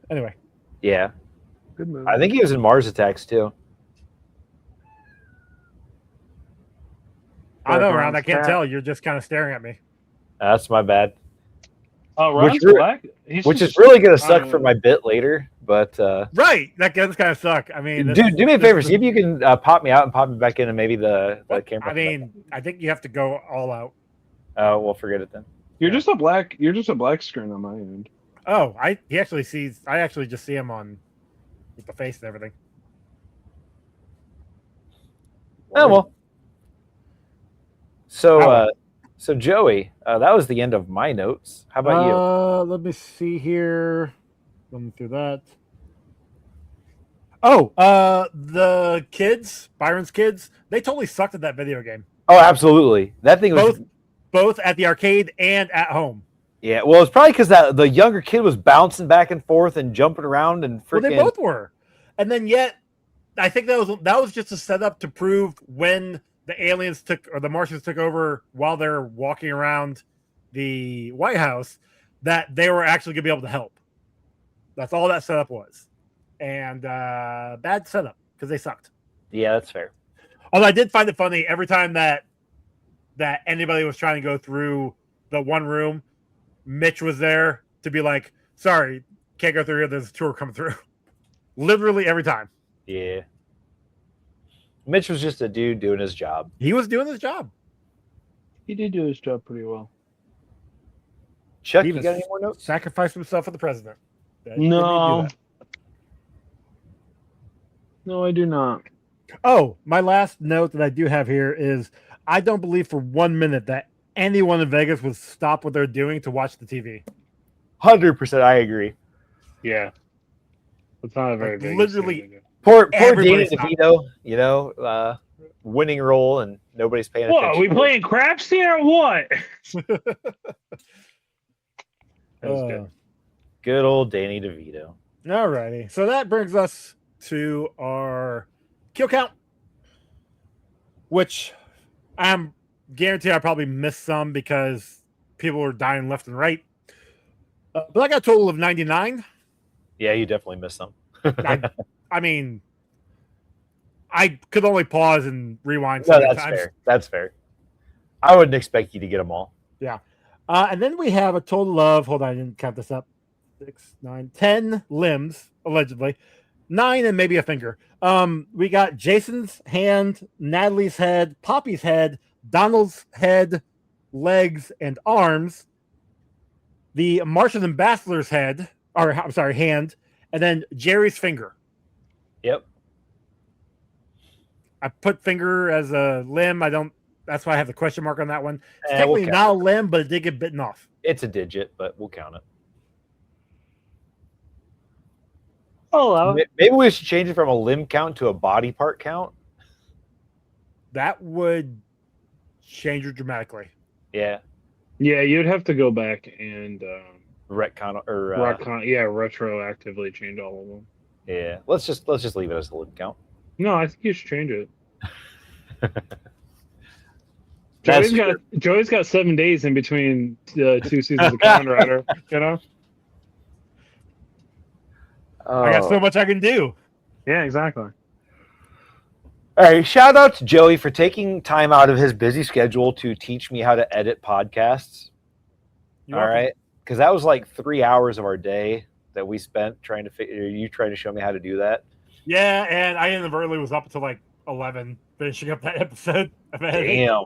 Anyway, Yeah, good movie. I think he was in Mars Attacks too. I know, Ron's Ron. I can't cat. tell. You're just kind of staring at me. That's my bad. Oh, Ron's which re- black. Which is really gonna suck for my bit later. But Right. That does kind of suck. I mean, dude, do me a favor. See if you can pop me out and pop me back in, and maybe the camera. I mean, I think you have to go all out. Oh, well, forget it then. You're just a black screen on my end. Oh, he actually sees. I actually just see him on with the face and everything. Oh well. So, Wow. so Joey, that was the end of my notes. How about you? Let me see here. Going through that. Oh, the kids, Byron's kids, they totally sucked at that video game. Oh, absolutely. That thing was Both at the arcade and at home. Yeah. Well, it's probably because the younger kid was bouncing back and forth and jumping around and freaking. Well, they both were, and then yet, I think that was just a setup to prove when the aliens the Martians took over while they're walking around the White House, that they were actually going to be able to help. That's all that setup was. And bad setup because they sucked. Yeah, that's fair. Although I did find it funny every time that anybody was trying to go through the one room, Mitch was there to be like, sorry, can't go through here. There's a tour coming through. Literally every time. Yeah. Mitch was just a dude doing his job. He was doing his job. He did do his job pretty well. Chuck, He you was got any more notes? Sacrificed himself for the president. No. No, I do not. Oh, my last note that I do have here is I don't believe for 1 minute that anyone in Vegas would stop what they're doing to watch the TV. 100%, I agree. Yeah. It's not a very big Literally- thing to do. Poor Danny Everybody's not. DeVito, winning role and nobody's paying What? attention. We playing craps here or what? That was good. Good old Danny DeVito. All righty. So that brings us to our kill count, which I'm guaranteed I probably missed some because people were dying left and right. But I got a total of 99. Yeah, you definitely missed some. I mean, I could only pause and rewind No, so many that's times. fair. That's fair. I wouldn't expect you to get them all. And then we have a total of, hold on, I didn't count this up. 6, 9, 10 limbs, allegedly. 9 and maybe a finger. We got Jason's hand, Natalie's head, Poppy's head, Donald's head, legs, and arms. The Martian ambassador's head, or I'm sorry, hand, and then Jerry's finger. Yep. I put finger as a limb. That's why I have the question mark on that one. It's We'll technically count not a limb, but it did get bitten off. It's a digit, but we'll count it. Oh, Maybe we should change it from a limb count to a body part count. That would change it dramatically. Yeah. Yeah, you'd have to go back and Retcon or retroactively change all of them. yeah. Let's just leave it as a loop count. No, I think you should change it. That's true. Joey's got 7 days in between the 2 seasons of Kamen Rider. You know? I got so much I can do. Yeah, exactly. All right, shout out to Joey for taking time out of his busy schedule to teach me how to edit podcasts. You're All welcome. right, because that was like 3 hours of our day that we spent trying to show me how to do that. Yeah, and I inadvertently was up until like 11 finishing up that episode. Damn.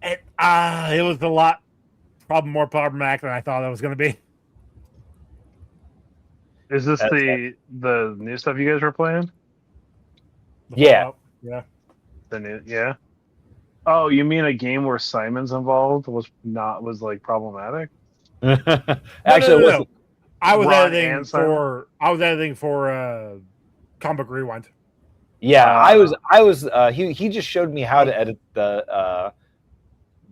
It was a lot more problematic than I thought it was going to be. Is this the new stuff you guys were playing? Yeah. Yeah. Yeah. Oh, you mean a game where Simon's involved was like problematic? Actually, no. I was Ron editing for Comic Rewind. Yeah, I was. He just showed me how to edit the.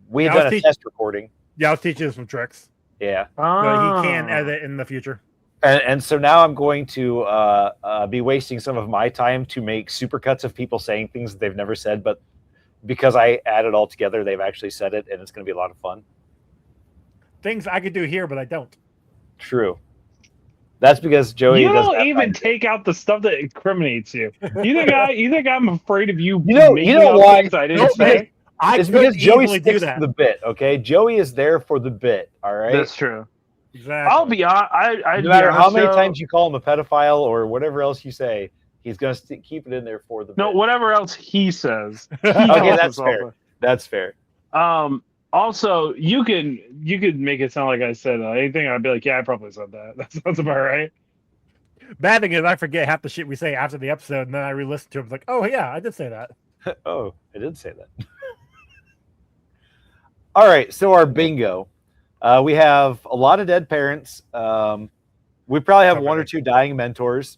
We had done a test recording. Yeah, I was teaching him some tricks. Yeah. But he can edit in the future. And so now I'm going to be wasting some of my time to make supercuts of people saying things that they've never said, but because I add it all together, they've actually said it, and it's going to be a lot of fun. Things I could do here, but I don't. True. That's because Joey You doesn't don't even take out the stuff that incriminates you. You think I'm afraid of you? You know why? Things I didn't say. It's because Joey sticks to the bit. Okay, Joey is there for the bit. All right, that's true. Exactly. I'll be honest. No matter how many times you call him a pedophile or whatever else you say, he's going to keep it in there for the bit. No, whatever else he says. Okay, that's fair. That's fair. Also, you could make it sound like I said anything. I'd be like, yeah, I probably said that. That sounds about right. Bad thing is, I forget half the shit we say after the episode, and then I re-listen to it. It's like, oh yeah, I did say that. Oh, I did say that. All right, so our bingo. We have a lot of dead parents. We probably have one or two dying mentors.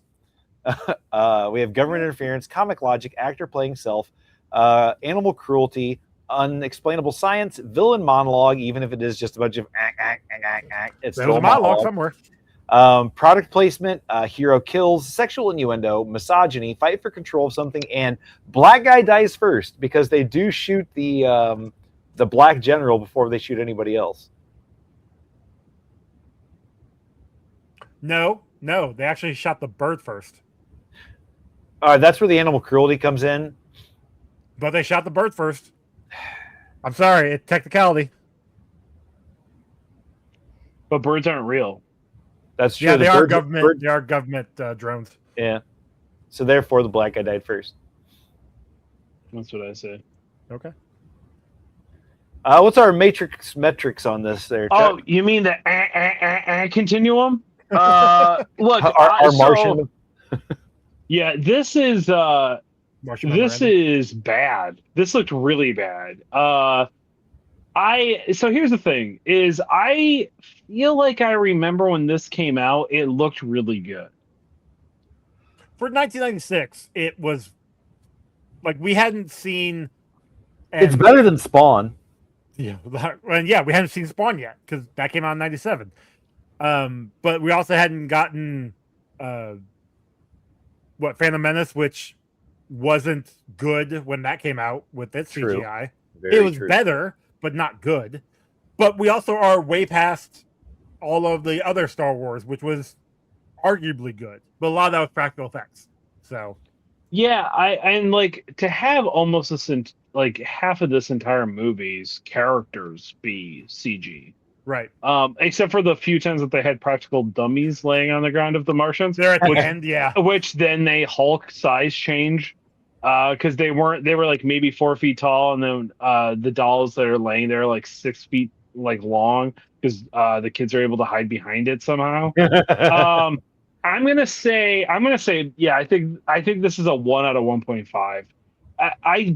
We have government interference, comic logic, actor playing self, animal cruelty, unexplainable science, villain monologue, even if it is just a bunch of it's There's a monologue somewhere. Product placement, hero kills, sexual innuendo, misogyny, fight for control of something, and black guy dies first because they do shoot the black general before they shoot anybody else. No, they actually shot the bird first. That's where the animal cruelty comes in. But they shot the bird first. I'm sorry, it's technicality. But birds aren't real. That's true. Yeah, they are government. They are government drones. Yeah. So therefore, the black guy died first. That's what I say. Okay. What's our matrix metrics on this there, Chuck? Oh, you mean the continuum? Look, our Martian. Yeah, this is is bad. This looked really bad. So here's the thing: is I feel like I remember when this came out, it looked really good. For 1996, it was like we hadn't seen. It's better than Spawn. Yeah, and yeah, we hadn't seen Spawn yet because that came out in '97. But we also hadn't gotten Phantom Menace, which wasn't good when that came out with its CGI. It was better, but not good. But we also are way past all of the other Star Wars, which was arguably good, but a lot of that was practical effects. So, yeah, and like to have almost this like half of this entire movie's characters be CG. Right. Except for the few times that they had practical dummies laying on the ground of the Martians. There at the end, yeah. Which then they Hulk size change. Because they were like maybe 4 feet tall, and then the dolls that are laying there like 6 feet like long, because the kids are able to hide behind it somehow. I'm gonna say, yeah, I think this is a 1 out of 1.5.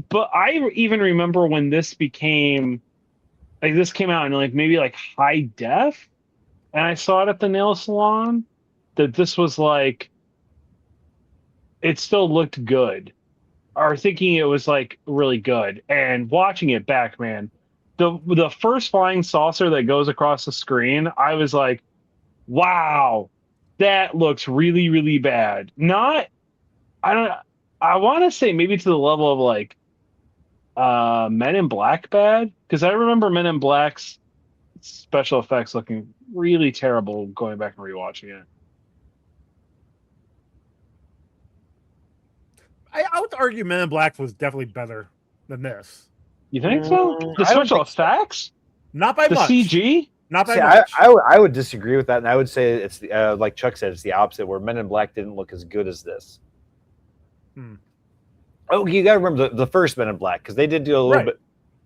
But I even remember when this became like this came out in like maybe like high def, and I saw it at the nail salon, that this was like it still looked good, or thinking it was like really good, and watching it back, man, the first flying saucer that goes across the screen, I was like, wow, that looks really, really bad. Not, I don't, I want to say maybe to the level of like Men in Black bad, because I remember Men in Black's special effects looking really terrible going back and rewatching it. I would argue Men in Black was definitely better than this. You think so? The I don't special think so. effects, Not by the much. CG. Not by See, much. I would disagree with that, and I would say it's like Chuck said, it's the opposite. Where Men in Black didn't look as good as this. Oh, you got to remember the first Men in Black, because they did do a little bit.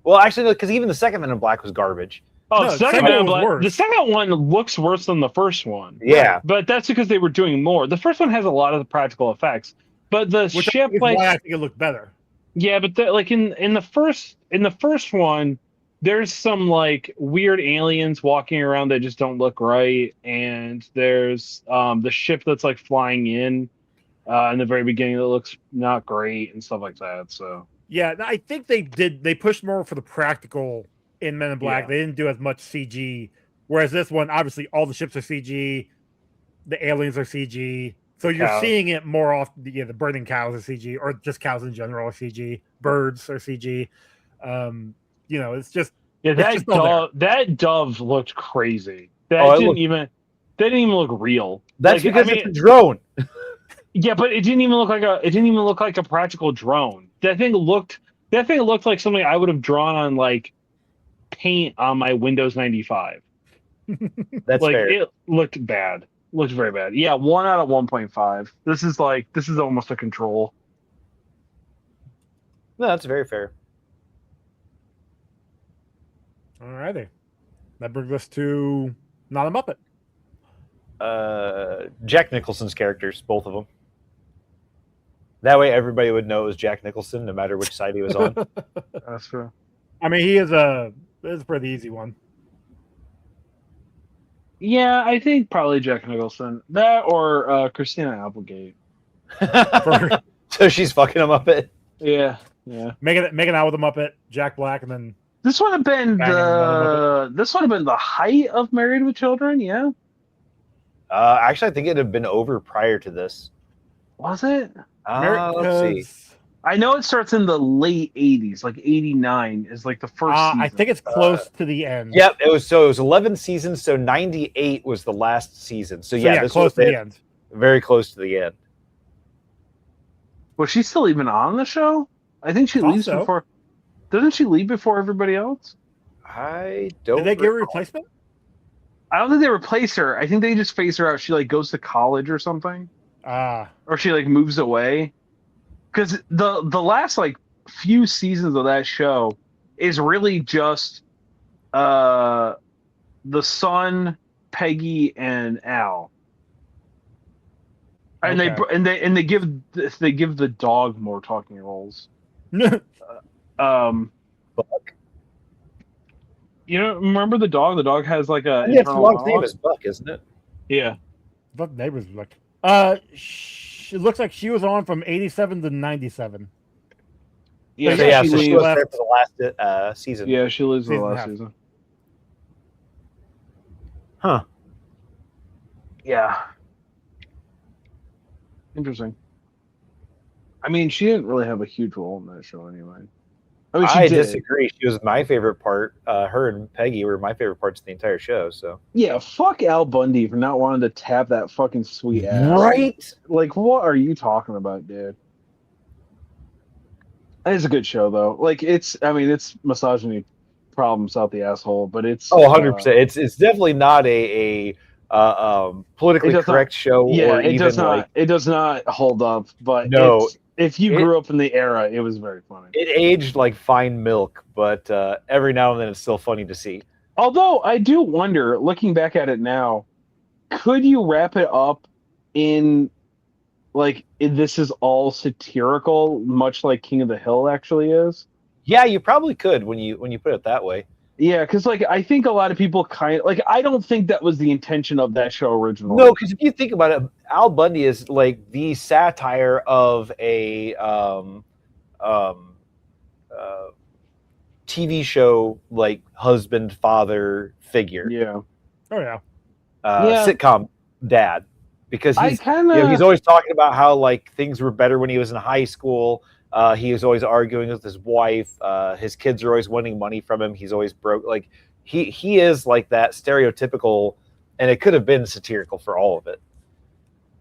Well, actually, because even the second Men in Black was garbage. Oh, No, the second Men in Black. The second one looks worse than the first one. Yeah, but that's because they were doing more. The first one has a lot of the practical effects, but the ship, like, why I think it looked better. Yeah, but like in the first one, there's some like weird aliens walking around that just don't look right, and there's the ship that's like flying in the very beginning that looks not great and stuff like that. So yeah, I think they pushed more for the practical in Men in Black. Yeah. They didn't do as much CG, whereas this one, obviously, all the ships are CG, the aliens are CG. So you're seeing it more often. Yeah, the burning cows are CG, or just cows in general are CG. Birds are CG. It's just that dove looked crazy. That didn't even look real. That's because it's a drone. Yeah, but it didn't even look like a practical drone. That thing looked like something I would have drawn on like paint on my Windows 95. That's like fair. It looked bad. Looked very bad. Yeah, 1 out of 1.5. This is almost a control. No, that's very fair. Alrighty. That brings us to Not a Muppet. Jack Nicholson's characters, both of them. That way everybody would know it was Jack Nicholson, no matter which side he was on. That's true. I mean, he is a pretty easy one. Yeah, I think probably Jack Nicholson. That or Christina Applegate. So she's fucking him up it. Yeah. Making out with a Muppet, Jack Black, and then this would have been the height of Married with Children. Yeah. Actually, I think it'd have been over prior to this. Was it? Let's see. I know it starts in the late 80s, like 89 is like the first season. I think it's close to the end. Yep, it was 11 seasons, so 98 was the last season. So yeah, this close was to the end. Very close to the end. Was she still even on the show? I think she leaves before. Doesn't she leave before everybody else? I don't. Did they give a replacement? I don't think they replace her. I think they just phase her out. She like goes to college or something. Or she like moves away. Because the last like few seasons of that show is really just the son, Peggy, and Al. And they give the dog more talking roles. Buck. You know, remember the dog? The dog has like a. Yeah, dog's name is Buck, isn't it? Yeah. What neighbors look? It looks like she was on from 87 to 97. Yeah, so she was there for the last season. Yeah, she lives in the last season. Huh. Yeah. Interesting. I mean, she didn't really have a huge role in that show anyway. I mean, I disagree. She was my favorite part. Her and Peggy were my favorite parts of the entire show. So yeah, fuck Al Bundy for not wanting to tap that fucking sweet ass. Right? Like, what are you talking about, dude? It's a good show though. Like, it's misogyny problems out the asshole, but it's 100%. It's definitely not a politically correct show. Yeah, or it even does not. It does not hold up. But no. If you grew up in the era, it was very funny. It aged like fine milk, but every now and then it's still funny to see. Although I do wonder, looking back at it now, could you wrap it up in like this is all satirical, much like King of the Hill actually is? Yeah, you probably could when you put it that way. Yeah, because like I think a lot of people I don't think that was the intention of that show originally. No, because if you think about it, Al Bundy is like the satire of a TV show like husband father figure. Yeah. Oh yeah. Yeah. Sitcom dad, because I he's kind he's of. always talking about how like things were better when he was in high school. He was always arguing with his wife. His kids are always wanting money from him. He's always broke. Like he is like that stereotypical, and it could have been satirical for all of it.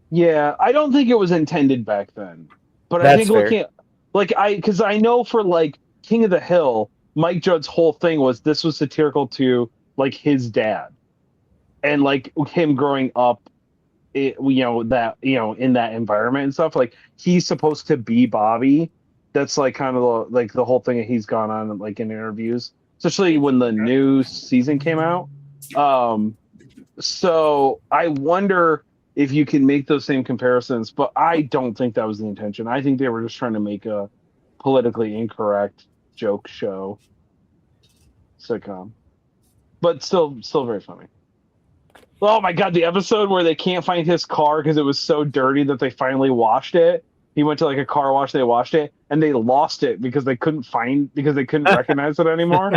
Yeah, I don't think it was intended back then, but I That's think fair. looking at because I know for like King of the Hill, Mike Judge's whole thing was this was satirical to like his dad and like him growing up, that in that environment and stuff. Like he's supposed to be Bobby. That's like kind of like the whole thing that he's gone on like in interviews, especially when the new season came out. So I wonder if you can make those same comparisons, but I don't think that was the intention. I think they were just trying to make a politically incorrect joke show sitcom, but still very funny. Oh my god, the episode where they can't find his car because it was so dirty that they finally washed it. He went to like a car wash, they washed it, and they lost it because they couldn't recognize it anymore.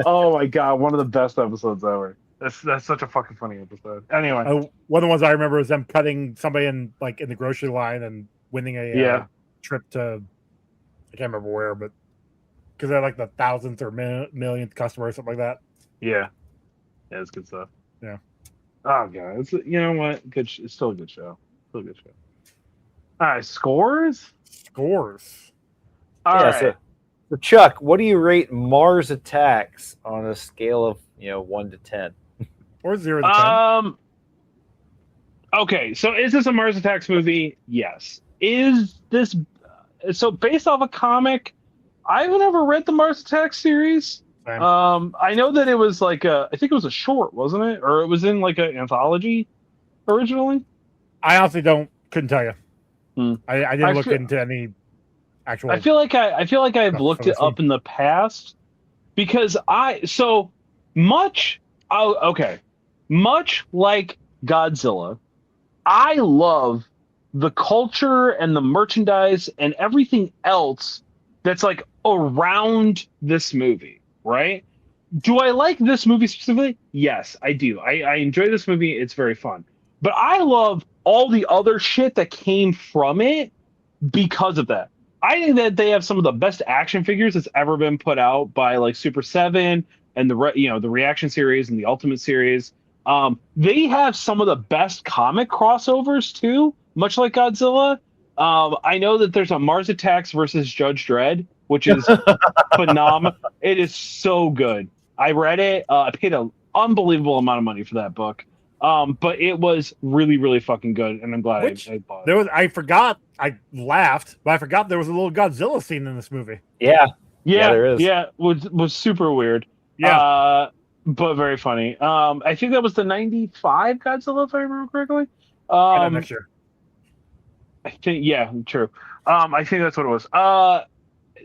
Oh my god, one of the best episodes ever. That's such a fucking funny episode. Anyway, one of the ones I remember is them cutting somebody in the grocery line and winning a trip to, I can't remember where, but because they're like the thousandth or millionth customer or something like that. Yeah, it's good stuff. Yeah. Oh god, it's, you know what? Good. It's still a good show. Still a good show. All right, scores. All right. So Chuck, what do you rate Mars Attacks on a scale of 1 to 10? Or 0 to 10? Okay, so is this a Mars Attacks movie? Yes. Is this so based off a comic? I've never read the Mars Attacks series. Same. I know that it was like I think it was a short, wasn't it? Or it was in like an anthology originally? I honestly couldn't tell you. I didn't look into any actual. I feel like I've looked it up in the past because much like Godzilla, I love the culture and the merchandise and everything else that's like around this movie, right? Do I like this movie specifically? Yes, I do. I enjoy this movie. It's very fun. But I love all the other shit that came from it because of that. I think that they have some of the best action figures that's ever been put out by like Super 7 and the Reaction series and the Ultimate series. They have some of the best comic crossovers too, much like Godzilla. I know that there's a Mars Attacks versus Judge Dredd, which is phenomenal. It is so good. I read it. I paid an unbelievable amount of money for that book. But it was really, really fucking good, and I'm glad I bought it. I forgot. I laughed, but I forgot there was a little Godzilla scene in this movie. Yeah, there is. Yeah, was super weird. Yeah, but very funny. I think that was the '95 Godzilla, if I remember correctly. next year. I think, yeah, true. I think that's what it was.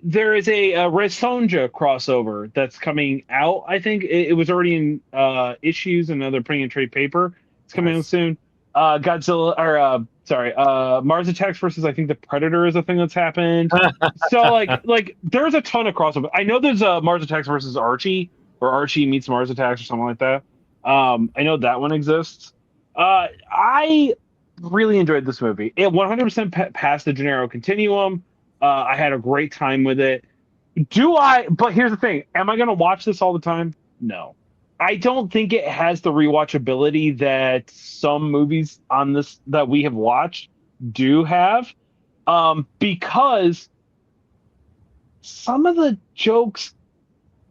There is a Resonja crossover that's coming out. I think it was already in issues, and now they're putting in trade paper. It's coming out soon. Godzilla, or Mars Attacks versus, I think, the Predator is a thing that's happened. So like there's a ton of crossover. I know there's a Mars Attacks versus Archie, or Archie meets Mars Attacks or something like that. I know that one exists. I really enjoyed this movie. It 100% passed the Janero continuum. I had a great time with it. But here's the thing. Am I going to watch this all the time? No. I don't think it has the rewatchability that some movies on this that we have watched do have. Because some of the jokes,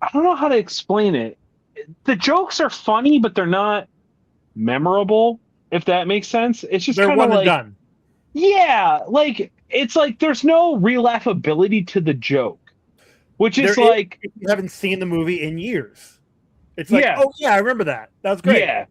I don't know how to explain it. The jokes are funny, but they're not memorable, if that makes sense. It's just they're kind of one like, and done. Yeah, like it's like there's no real laughability to the joke, which is like if you haven't seen the movie in years. It's like, oh yeah, I remember that. That was great. Yeah,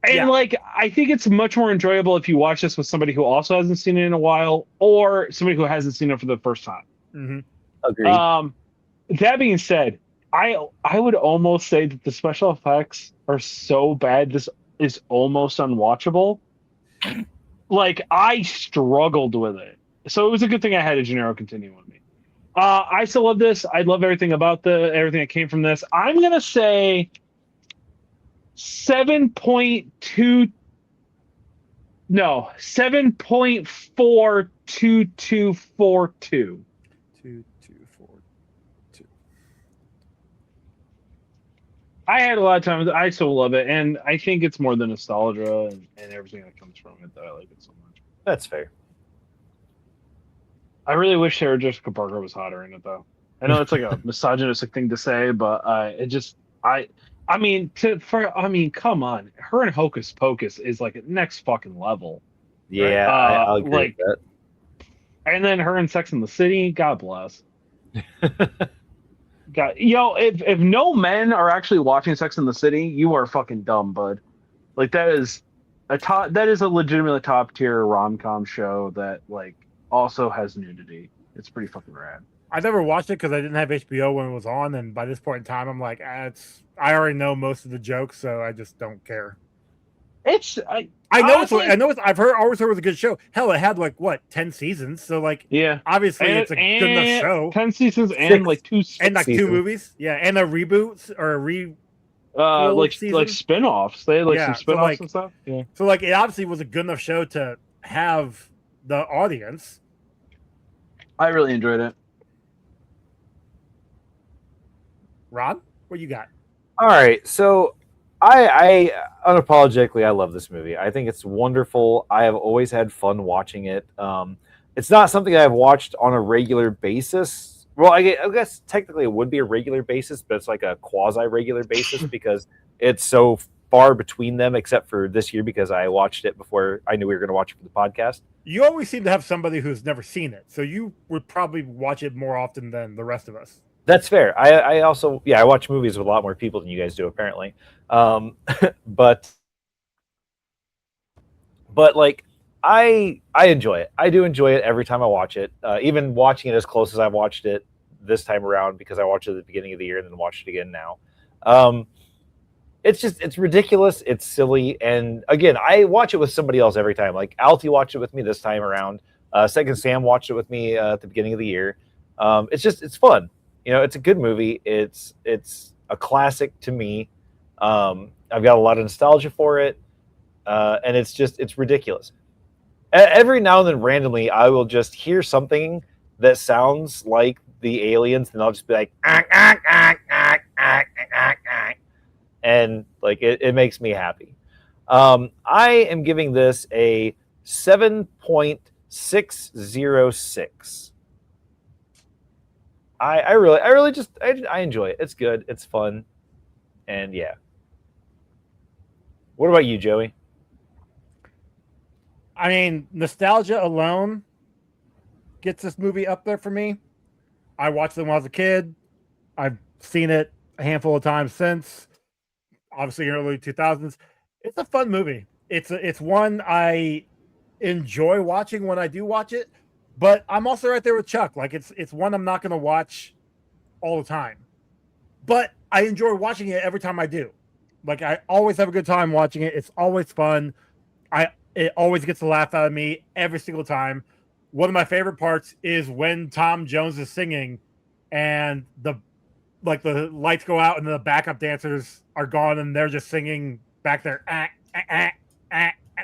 and like I think it's much more enjoyable if you watch this with somebody who also hasn't seen it in a while, or somebody who hasn't seen it for the first time. Mm-hmm. Agreed. That being said, I would almost say that the special effects are so bad this is almost unwatchable. Like I struggled with it, so it was a good thing I had a Janero continue on me. I still love this. I love everything about everything that came from this. I'm gonna say 7.2. No, 7.42242. 2242. I had a lot of time. I still love it, and I think it's more the nostalgia and everything that comes from it that I like it so much. That's fair. I really wish Sarah Jessica Parker was hotter in it, though. I know it's like a misogynistic thing to say, but I mean, come on, her and Hocus Pocus is like next fucking level, Yeah, I'll agree like, with and then her in Sex and the City, God bless. God, if no men are actually watching Sex and the City, you are fucking dumb, bud. Like that is a legitimately top tier rom com show that like also has nudity. It's pretty fucking rad. I never watched it because I didn't have HBO when it was on, and by this point in time, I'm like, I already know most of the jokes, so I just don't care. I know it's I've always heard it was a good show. Hell, it had like what 10 seasons, so like yeah, obviously it's a good enough show. 10 seasons and like two movies, yeah, and a reboot or a like spin-offs. They had like some spin-offs and stuff. Yeah. So like it obviously was a good enough show to have the audience. I really enjoyed it. Ron, what you got? All right, so I unapologetically I love this movie. I think it's wonderful. I have always had fun watching it. It's not something I've watched on a regular basis. Well, I guess technically it would be a regular basis, but it's like a quasi-regular basis because it's so far between them, except for this year because I watched it before I knew we were going to watch it for the podcast. You always seem to have somebody who's never seen it, so you would probably watch it more often than the rest of us. That's fair. I also, I watch movies with a lot more people than you guys do, apparently. But like, I enjoy it. I do enjoy it every time I watch it. Even watching it as close as I've watched it this time around because I watched it at the beginning of the year and then watched it again now. It's ridiculous. It's silly. And again, I watch it with somebody else every time. Like Alti watched it with me this time around. Second Sam watched it with me at the beginning of the year. It's fun. It's a good movie. It's a classic to me. I've got a lot of nostalgia for it. And it's ridiculous. Every now and then randomly, I will just hear something that sounds like the aliens, and I'll just be like, and like it makes me happy. I am giving this a 7.606. I really just enjoy it. It's good. It's fun. And yeah. What about you, Joey? I mean, nostalgia alone gets this movie up there for me. I watched it when I was a kid. I've seen it a handful of times since. Obviously, in early 2000s. It's a fun movie. It's one I enjoy watching when I do watch it. But I'm also right there with Chuck. Like it's one I'm not going to watch all the time. But I enjoy watching it every time I do. Like I always have a good time watching it. It's always fun. It always gets a laugh out of me every single time. One of my favorite parts is when Tom Jones is singing and the lights go out and the backup dancers are gone and they're just singing back there.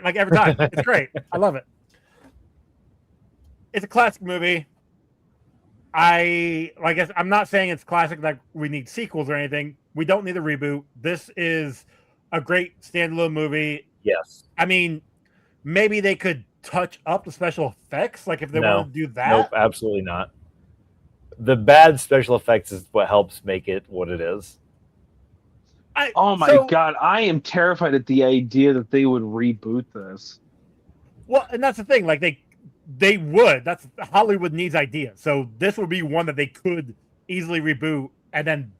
Like every time. It's great. I love it. It's a classic movie. I'm not saying it's classic like we need sequels or anything. We don't need a reboot. This is a great standalone movie. Yes. I mean, maybe they could touch up the special effects, like if they want to do that. Nope, absolutely not. The bad special effects is what helps make it what it is. God, I am terrified at the idea that they would reboot this. Well, and that's the thing. Like they would. That's Hollywood needs ideas. So this would be one that they could easily reboot and then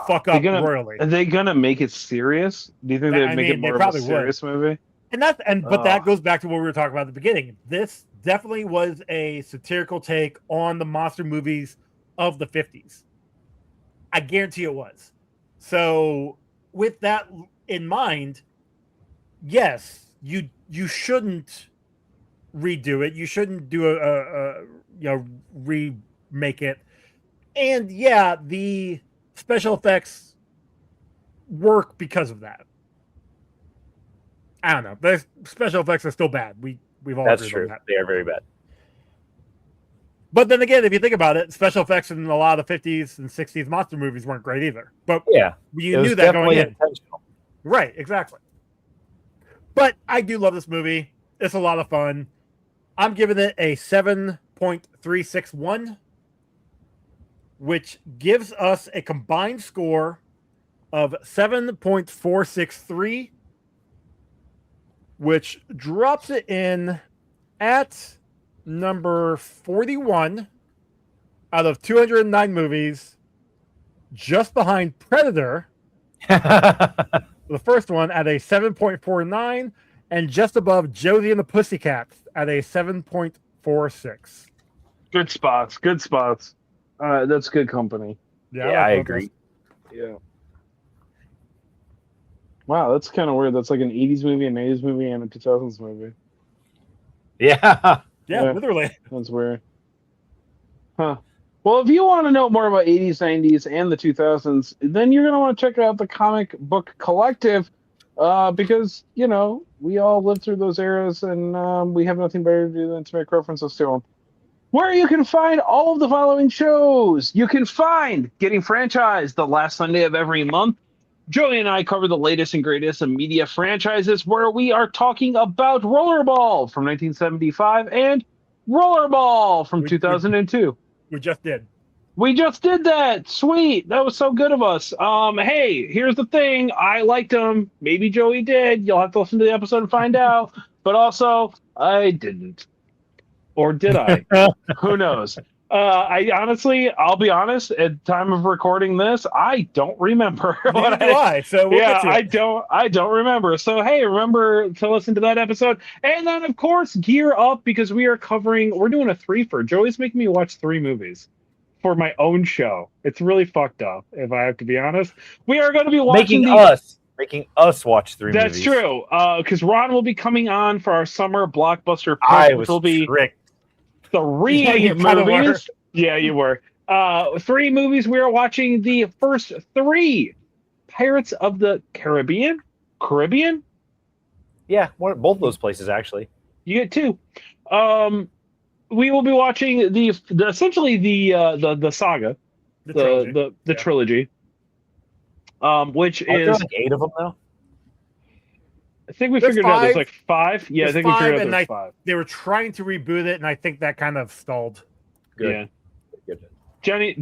fuck up royally. Are they gonna make it serious? Do you think they'd make it more of a serious movie? But that goes back to what we were talking about at the beginning. This definitely was a satirical take on the monster movies of the 50s. I guarantee it was. So with that in mind, yes, you shouldn't redo it. You shouldn't do make it. And yeah, the special effects work because of that. I don't know. The special effects are still bad. We've all That's agreed true. on that. They are very bad. But then again, if you think about it, special effects in a lot of the 50s and 60s monster movies weren't great either. But Yeah, you knew that going in. Intentional. Right, exactly. But I do love this movie. It's a lot of fun. I'm giving it a 7.361, which gives us a combined score of 7.463, which drops it in at number 41 out of 209 movies, just behind Predator, the first one, at a 7.49, and just above Josie and the Pussycats at a 7.46. Good spots. Good spots. That's good company. Yeah, I agree. Yeah. Wow, that's kind of weird. That's like an 80s movie, an 80s movie, and a 2000s movie. Yeah. Yeah, literally. That's weird. Huh. Well, if you want to know more about 80s, 90s, and the 2000s, then you're going to want to check out the Comic Book Collective because, you know, we all lived through those eras and we have nothing better to do than to make references to them. Where you can find all of the following shows. You can find Getting Franchised the last Sunday of every month. Joey and I cover the latest and greatest of media franchises where we are talking about Rollerball from 1975 and Rollerball from 2002. We just did. We just did that. Sweet. That was so good of us. Hey, here's the thing. I liked them. Maybe Joey did. You'll have to listen to the episode and find out. But also, I didn't. Or did I? Who knows? I honestly, I'll be honest, at the time of recording this, I don't remember what So we'll get to it. I don't remember. So hey, remember to listen to that episode. And then of course, gear up because we're doing a 3-fer. Joey's making me watch 3 movies for my own show. It's really fucked up, if I have to be honest. We are going to be watching making us watch 3 movies. That's true. Because Ron will be coming on for our summer blockbuster pick, which will be tricked. 3 movies. Yeah, you were. 3 movies. We are watching the first 3 Pirates of the Caribbean. Yeah, both those places actually. You get 2. We will be watching the essentially the saga, the trilogy. Which is there like 8 of them now? I think we figured out there's like 5. Yeah, I think we figured out there's 5. They were trying to reboot it, and I think that kind of stalled. Good. Yeah. Good. Johnny,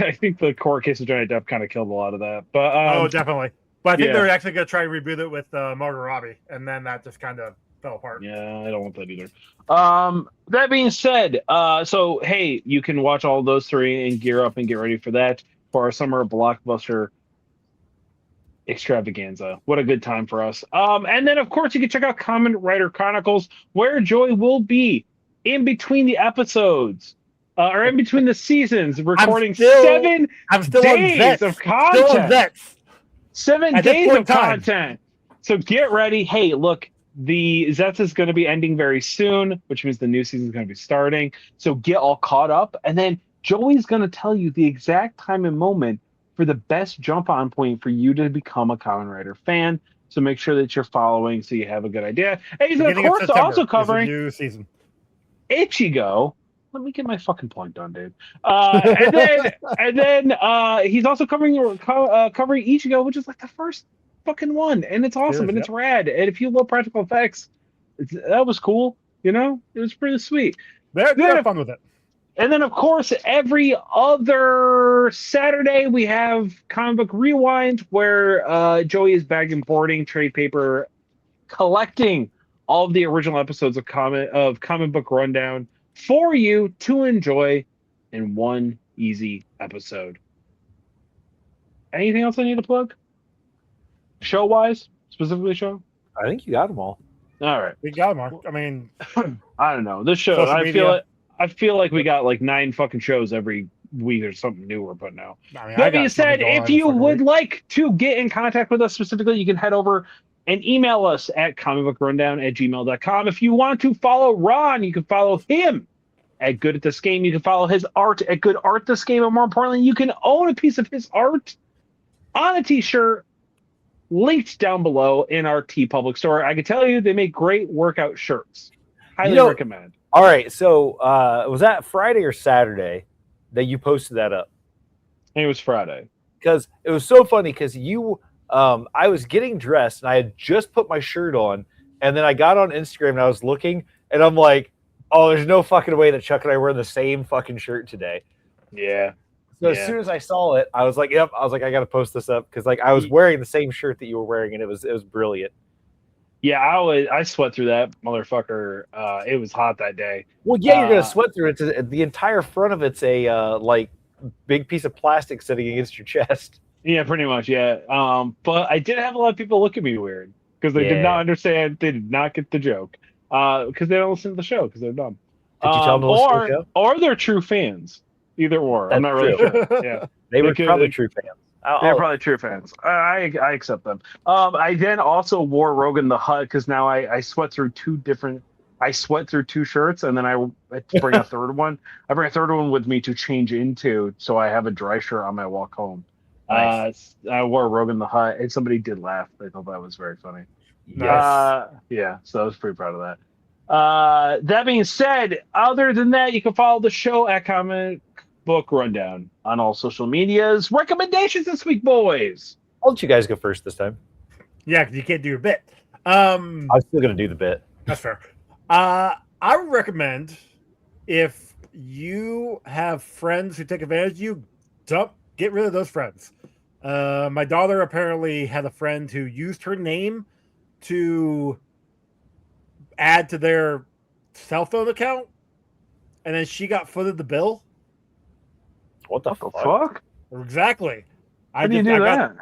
I think the court case of Johnny Depp kind of killed a lot of that. But definitely. But I think they're actually going to try and reboot it with Margot Robbie, and then that just kind of fell apart. Yeah, I don't want that either. That being said, so hey, you can watch all those 3 and gear up and get ready for that for our summer blockbuster extravaganza. What a good time for us. And then of course you can check out Kamen Rider Chronicles, where Joey will be in between the episodes. Or in between the seasons, recording 7 days of content. Still on Vets. 7 days of content. So get ready. Hey, look, the Zets is going to be ending very soon, which means the new season is going to be starting. So get all caught up. And then Joey's going to tell you the exact time and moment for the best jump on point for you to become a Kamen Rider fan. So make sure that you're following so you have a good idea. And he's of course also covering new season. Ichigo. Let me get my fucking point done, dude. And then he's also covering Ichigo, which is like the first fucking one, and it's awesome and it's rad. And if you love practical effects, that was cool. You know, it was pretty sweet. They had fun with it. And then, of course, every other Saturday we have Comic Book Rewind, where Joey is bag and boarding trade paper, collecting all of the original episodes of Comic Book Rundown for you to enjoy in one easy episode. Anything else I need to plug? Show-wise? Specifically show? I think you got them all. All right. We got them all. I mean... I don't know. This show, I feel like we got like 9 fucking shows every week or something new we're putting out. That being said, if you would like to get in contact with us specifically, you can head over and email us at comicbookrundown@gmail.com. If you want to follow Ron, you can follow him at Good at This Game. You can follow his art at Good Art This Game. And more importantly, you can own a piece of his art on a t-shirt linked down below in our TeePublic store. I can tell you they make great workout shirts. Highly recommend. All right. So was that Friday or Saturday that you posted that up? I think it was Friday. Because it was so funny because I was getting dressed and I had just put my shirt on, and then I got on Instagram and I was looking and I'm like, oh, there's no fucking way that Chuck and I wear the same fucking shirt today. Yeah. So as soon as I saw it, I was like, yep. I was like, I got to post this up because like I was wearing the same shirt that you were wearing, and it was brilliant. Yeah, I sweat through that motherfucker. It was hot that day. Well, yeah, you're gonna sweat through it. The entire front of it's a like big piece of plastic sitting against your chest. Yeah, pretty much. Yeah. But I did have a lot of people look at me weird because they did not understand. They did not get the joke because they don't listen to the show because they're dumb. Did you tell them to listen to the show? Or they're true fans. Either or. I'm not really sure. Yeah, they were probably true fans. They're probably true fans. I accept them. I then also wore Rogan the Hut because now I sweat through I sweat through two shirts, and then I bring a third one. I bring a third one with me to change into, so I have a dry shirt on my walk home. Nice. I wore Rogan the Hut, and somebody did laugh. They thought that was very funny. Yes. Yeah, so I was pretty proud of that. That being said, other than that, you can follow the show at Comic Book Rundown on all social medias. Recommendations this week, boys. I'll let you guys go first this time. Yeah, because you can't do your bit. I'm still gonna do the bit. That's fair. I would recommend if you have friends who take advantage of you, get rid of those friends. My daughter apparently had a friend who used her name to add to their cell phone account, and then she got footed the bill. What the fuck? Exactly. How do you do that?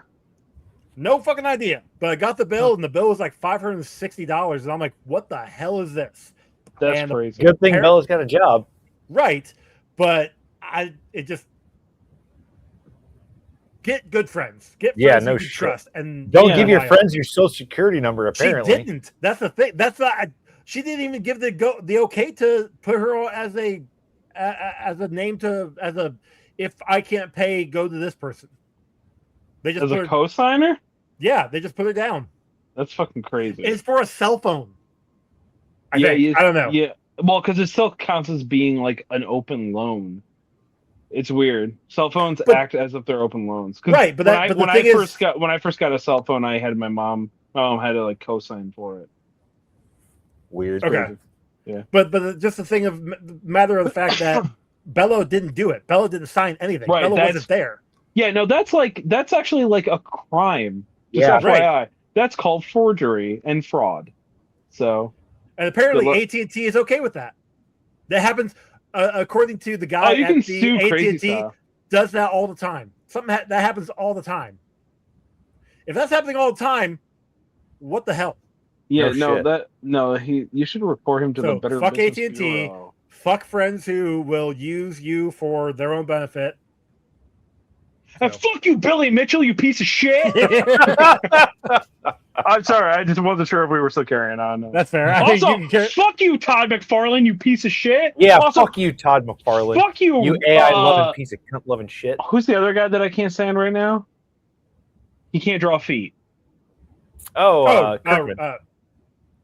No fucking idea. But I got the bill, and the bill was like $560, and I'm like, what the hell is this? That's crazy. Good thing Bella's got a job. Right. But it just get good friends. Get friends you can trust. And don't give your friends your social security number, apparently. She didn't. That's the thing. That's not she didn't even give the okay to put her as a name if I can't pay, go to this person. They just as a co-signer? Yeah, they just put it down. That's fucking crazy. It's for a cell phone. I don't know. Yeah, well, because it still counts as being like an open loan. It's weird. Cell phones act as if they're open loans. Right, but when I first got a cell phone, I had my mom had to like co-sign for it. Weird. Okay. Yeah. But just the thing of matter of the fact that Bello didn't do it. Bello didn't sign anything. Right, Bello wasn't there. Yeah, no, that's actually like a crime. Just yeah, FYI. Right. That's called forgery and fraud. So, and apparently AT&T is okay with that. That happens according to the guy at the AT&T does that all the time. Something that happens all the time. If that's happening all the time, what the hell? Yeah, you should report him to the Better fuck Business AT&T. Bureau. Fuck friends who will use you for their own benefit. And fuck you, Billy Mitchell, you piece of shit. I'm sorry, I just wasn't sure if we were still carrying on. That's fair. Also, fuck you, Todd McFarlane, you piece of shit. Yeah, also, fuck you, Todd McFarlane. Fuck you, you AI-loving piece of cunt-loving shit. Who's the other guy that I can't stand right now? He can't draw feet. Kirkman.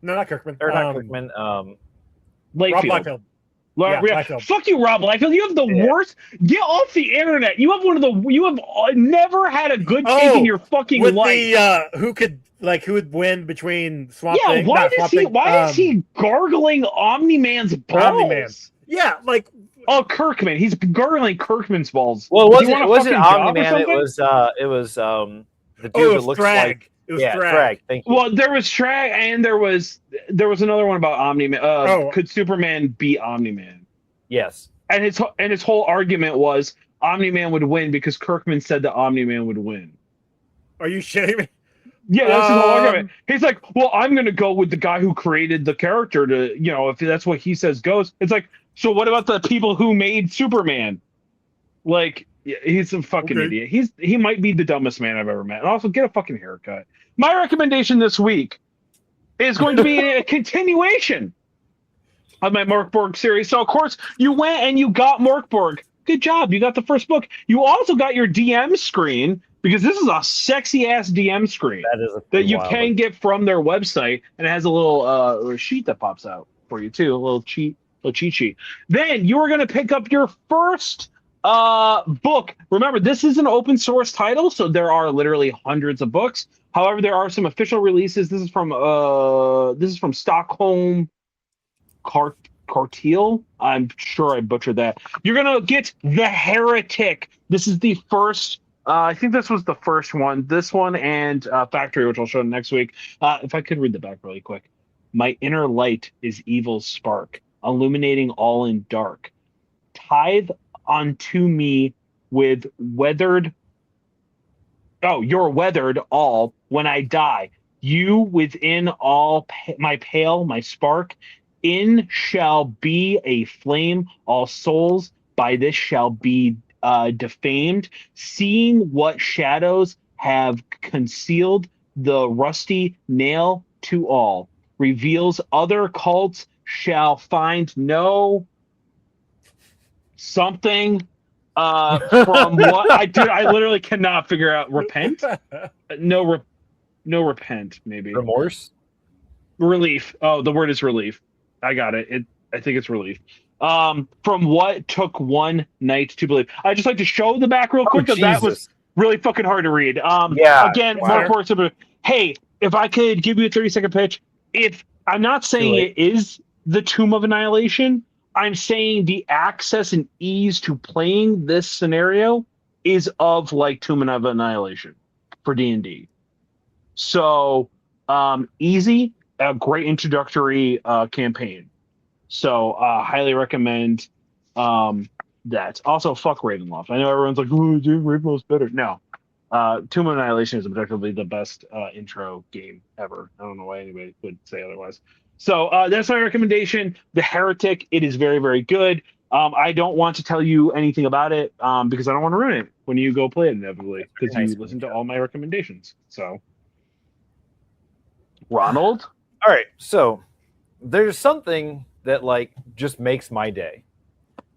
No, not Kirkman. Or not Kirkman. Rob Liefeld. Fuck you, Rob Liefeld. You have the worst. Get off the internet. You have never had a good take in your fucking life. Who would win between Swamp Thing? Why is he gargling Omni-Man's balls? Omni-Man. Yeah, like Kirkman. He's gargling Kirkman's balls. Well, it wasn't Omni-Man. It was the dude that looks like. It was Thrag. Thank you. Well, there was Thrag, and there was another one about Omni-Man. Could Superman beat Omni-Man? Yes. And his whole argument was Omni-Man would win because Kirkman said that Omni-Man would win. Are you shitting me? Yeah, that's his whole argument. He's like, well, I'm going to go with the guy who created the character to, if that's what he says goes. It's like, so what about the people who made Superman? Like, he's a fucking idiot. He might be the dumbest man I've ever met. And also, get a fucking haircut. My recommendation this week is going to be a continuation of my Morkborg series. So of course you went and you got Morkborg. Good job. You got the first book. You also got your DM screen because this is a sexy ass DM screen That is a that you wild can one. get from their website, and it has a little sheet that pops out for you too, a little cheat sheet. Then you are going to pick up your first book. Remember, this is an open source title, so there are literally hundreds of books. However, there are some official releases. This is from Stockholm Cartiel. I'm sure I butchered that. You're gonna get The Heretic. This is the first. I think this was the first one. This one and Factory, which I'll show next week. If I could read the back really quick. My inner light is evil's spark, illuminating all in dark. Tithe unto me with weathered. Oh, you're weathered all when I die. You within all my pale, my spark. In shall be a flame, all souls by this shall be defamed. Seeing what shadows have concealed, the rusty nail to all reveals other cults shall find no something from what I literally cannot figure out. Repent? No repent, maybe. Remorse? Relief. Oh, the word is relief. I got it. I think it's relief. From what took one night to believe. I just like to show the back real quick because that was really fucking hard to read. Yeah. Again, Wow. Mark Borg. Hey, if I could give you a 30-second pitch, if I'm not saying it is the Tomb of Annihilation, I'm saying the access and ease to playing this scenario is of like Tomb of Annihilation for D&D. So easy. A great introductory campaign. So highly recommend that. Also, fuck Ravenloft. I know everyone's like, oh, dude, Ravenloft's better. No. Tomb of Annihilation is objectively the best intro game ever. I don't know why anybody would say otherwise. So that's my recommendation. The Heretic, it is very, very good. I don't want to tell you anything about it because I don't want to ruin it when you go play it inevitably because you listen to all my recommendations. So, Ronald? All right, so there's something that like just makes my day,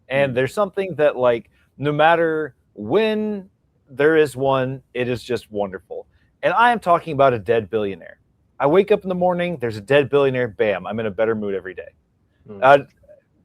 and there's something that like no matter when there is one, it is just wonderful. And I am talking about a dead billionaire. I wake up in the morning, there's a dead billionaire, bam, I'm in a better mood every day.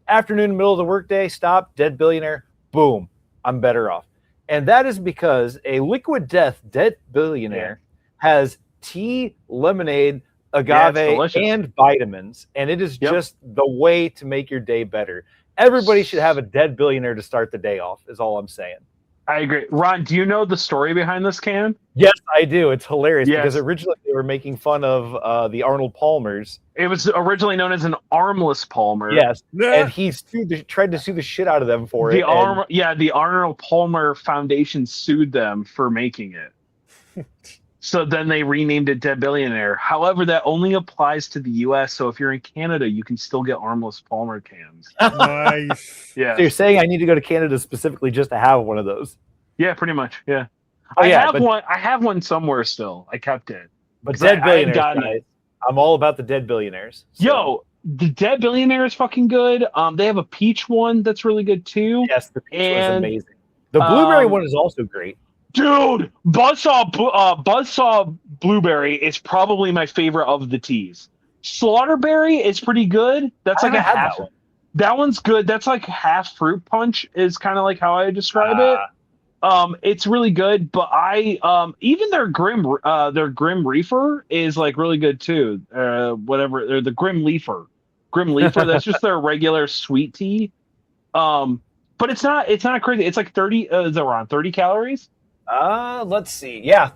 Afternoon, middle of the workday, stop, dead billionaire, boom, I'm better off. And that is because a Liquid Death dead billionaire has tea, lemonade, agave, and vitamins, and it is just the way to make your day better. Everybody should have a dead billionaire to start the day off, is all I'm saying. I agree. Ron, do you know the story behind this can? Yes, I do. It's hilarious because originally they were making fun of the Arnold Palmers. It was originally known as an armless Palmer. Yes, and he tried to sue the shit out of them for it. The Arnold Palmer Foundation sued them for making it. So then they renamed it Dead Billionaire. However, that only applies to the U.S. So if you're in Canada, you can still get armless Palmer cans. Nice. Yeah. So you're saying I need to go to Canada specifically just to have one of those? Yeah, pretty much. Yeah. Oh, I have one somewhere still. I kept it. But Dead Billionaires, guys. I'm all about the Dead Billionaires. So. Yo, the Dead Billionaire is fucking good. They have a peach one that's really good too. Yes, the peach was amazing. The blueberry one is also great. Dude, Buzzsaw Blueberry is probably my favorite of the teas. Slaughterberry is pretty good. That's like a half. That one's good. That's like half fruit punch is kind of like how I describe it. It's really good, but even their Grim Reefer is like really good too. Whatever, the Grim Leafer, that's just their regular sweet tea. But it's not crazy. It's like 30. Is it around 30 calories? Let's see. Yeah,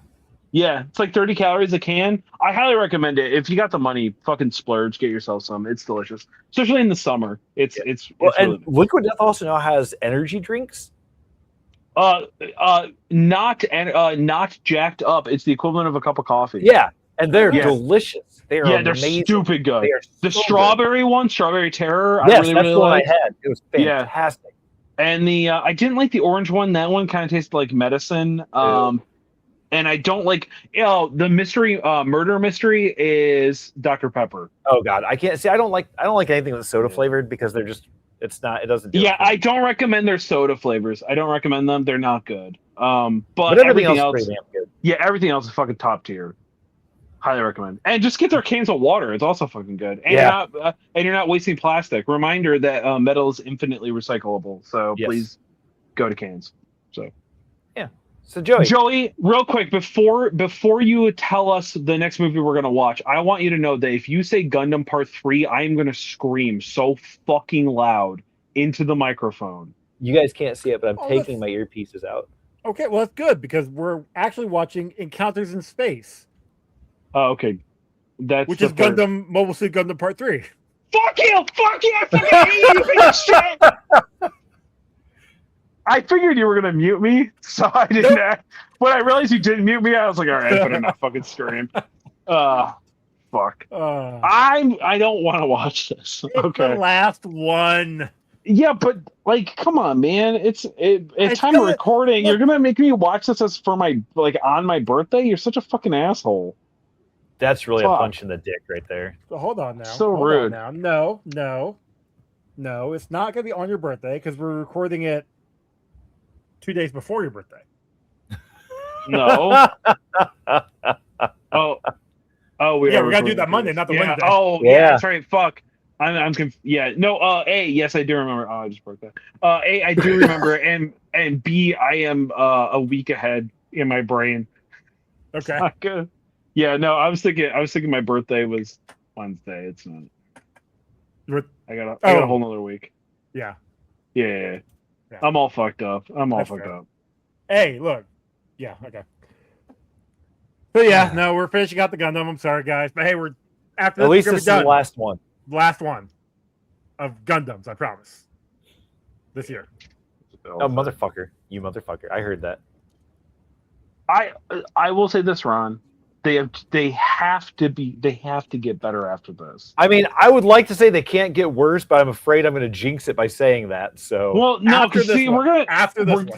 it's like 30 calories a can. I highly recommend it. If you got the money, fucking splurge, get yourself some. It's delicious, especially in the summer. It's well, really and Liquid Death also now has energy drinks. Not jacked up. It's the equivalent of a cup of coffee. Yeah, and they're delicious. They're amazing. Stupid good. They are the so strawberry one, Strawberry Terror. Yes, I really, that's really the one liked. I had. It was fantastic. And the I didn't like the orange one. That one kind of tasted like medicine. And I don't like, the mystery, murder mystery is Dr. Pepper. Oh God, I can't see. I don't like anything that's soda flavored because they're just. It's not. It doesn't do it. Yeah, I don't recommend their soda flavors. I don't recommend them. They're not good. But everything else is pretty damn good. Yeah, everything else is fucking top tier. Highly recommend. And just get their cans of water. It's also fucking good. And you're not wasting plastic. Reminder that metal is infinitely recyclable. So please go to cans. So yeah. So Joey, real quick before you tell us the next movie we're gonna watch, I want you to know that if you say Gundam Part 3, I am gonna scream so fucking loud into the microphone. You guys can't see it, but I'm taking my earpieces out. Okay, well that's good because we're actually watching Encounters in Space. Oh, okay. Which is Gundam Mobile Suit Gundam Part 3. Fuck you! I fucking hate you, piece of shit! I figured you were gonna mute me, so I didn't. When I realized you didn't mute me, I was like, all right, I better not fucking scream. Fuck. I don't want to watch this. It's the last one. Yeah, but like, come on, man! It's time of recording. You're gonna make me watch this as for my on my birthday. You're such a fucking asshole. That's really a punch in the dick right there. So hold on now. So rude. Now, no, it's not gonna be on your birthday because we're recording it 2 days before your birthday. No. We're gonna do that Monday, not the Wednesday. Oh, yeah, that's right. Fuck. I'm yeah. No. A, yes, I do remember. Oh, I just broke that. A, I do remember, and B, I am a week ahead in my brain. Okay. It's not good. Yeah. No, I was thinking my birthday was Wednesday. It's not. I got a whole nother week. Yeah. Yeah. I'm all fucked up. Fucked up. Hey, look. Yeah, okay. But yeah, no, we're finishing out the Gundam. I'm sorry, guys. But hey, we're after this. At least this is the last one. Last one of Gundams, I promise. This year. Oh, motherfucker. You motherfucker. I heard that. I will say this, Ron. They have to get better after this. I mean, I would like to say they can't get worse, but I'm afraid I'm going to jinx it by saying that. So well, no, after this one.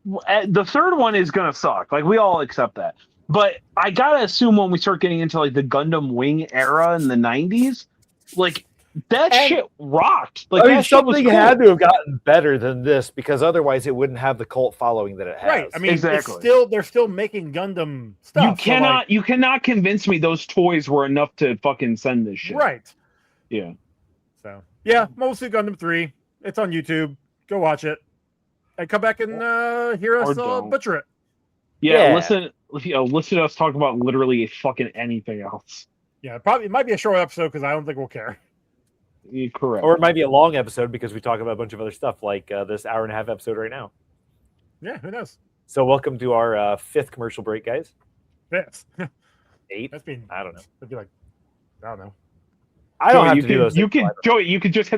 The third one is gonna suck. Like we all accept that. But I gotta assume when we start getting into like the Gundam Wing era in the 90s, like that shit rocked. Like I mean, something had to have gotten better than this because otherwise it wouldn't have the cult following that it has. Right. I mean, exactly. They're still making Gundam stuff. You cannot convince me those toys were enough to fucking send this shit. Right. Yeah. So yeah, Mobile Suit Gundam 3. It's on YouTube. Go watch it. And come back and hear us butcher it. Yeah, listen to us talk about literally fucking anything else. Yeah, it might be a short episode because I don't think we'll care. You're correct. Or it might be a long episode because we talk about a bunch of other stuff like this hour and a half episode right now. Yeah, who knows? So welcome to our fifth commercial break, guys. Fifth. 8? I don't know. It'd be like, I don't know. I don't have to do those. Joey, you could just hit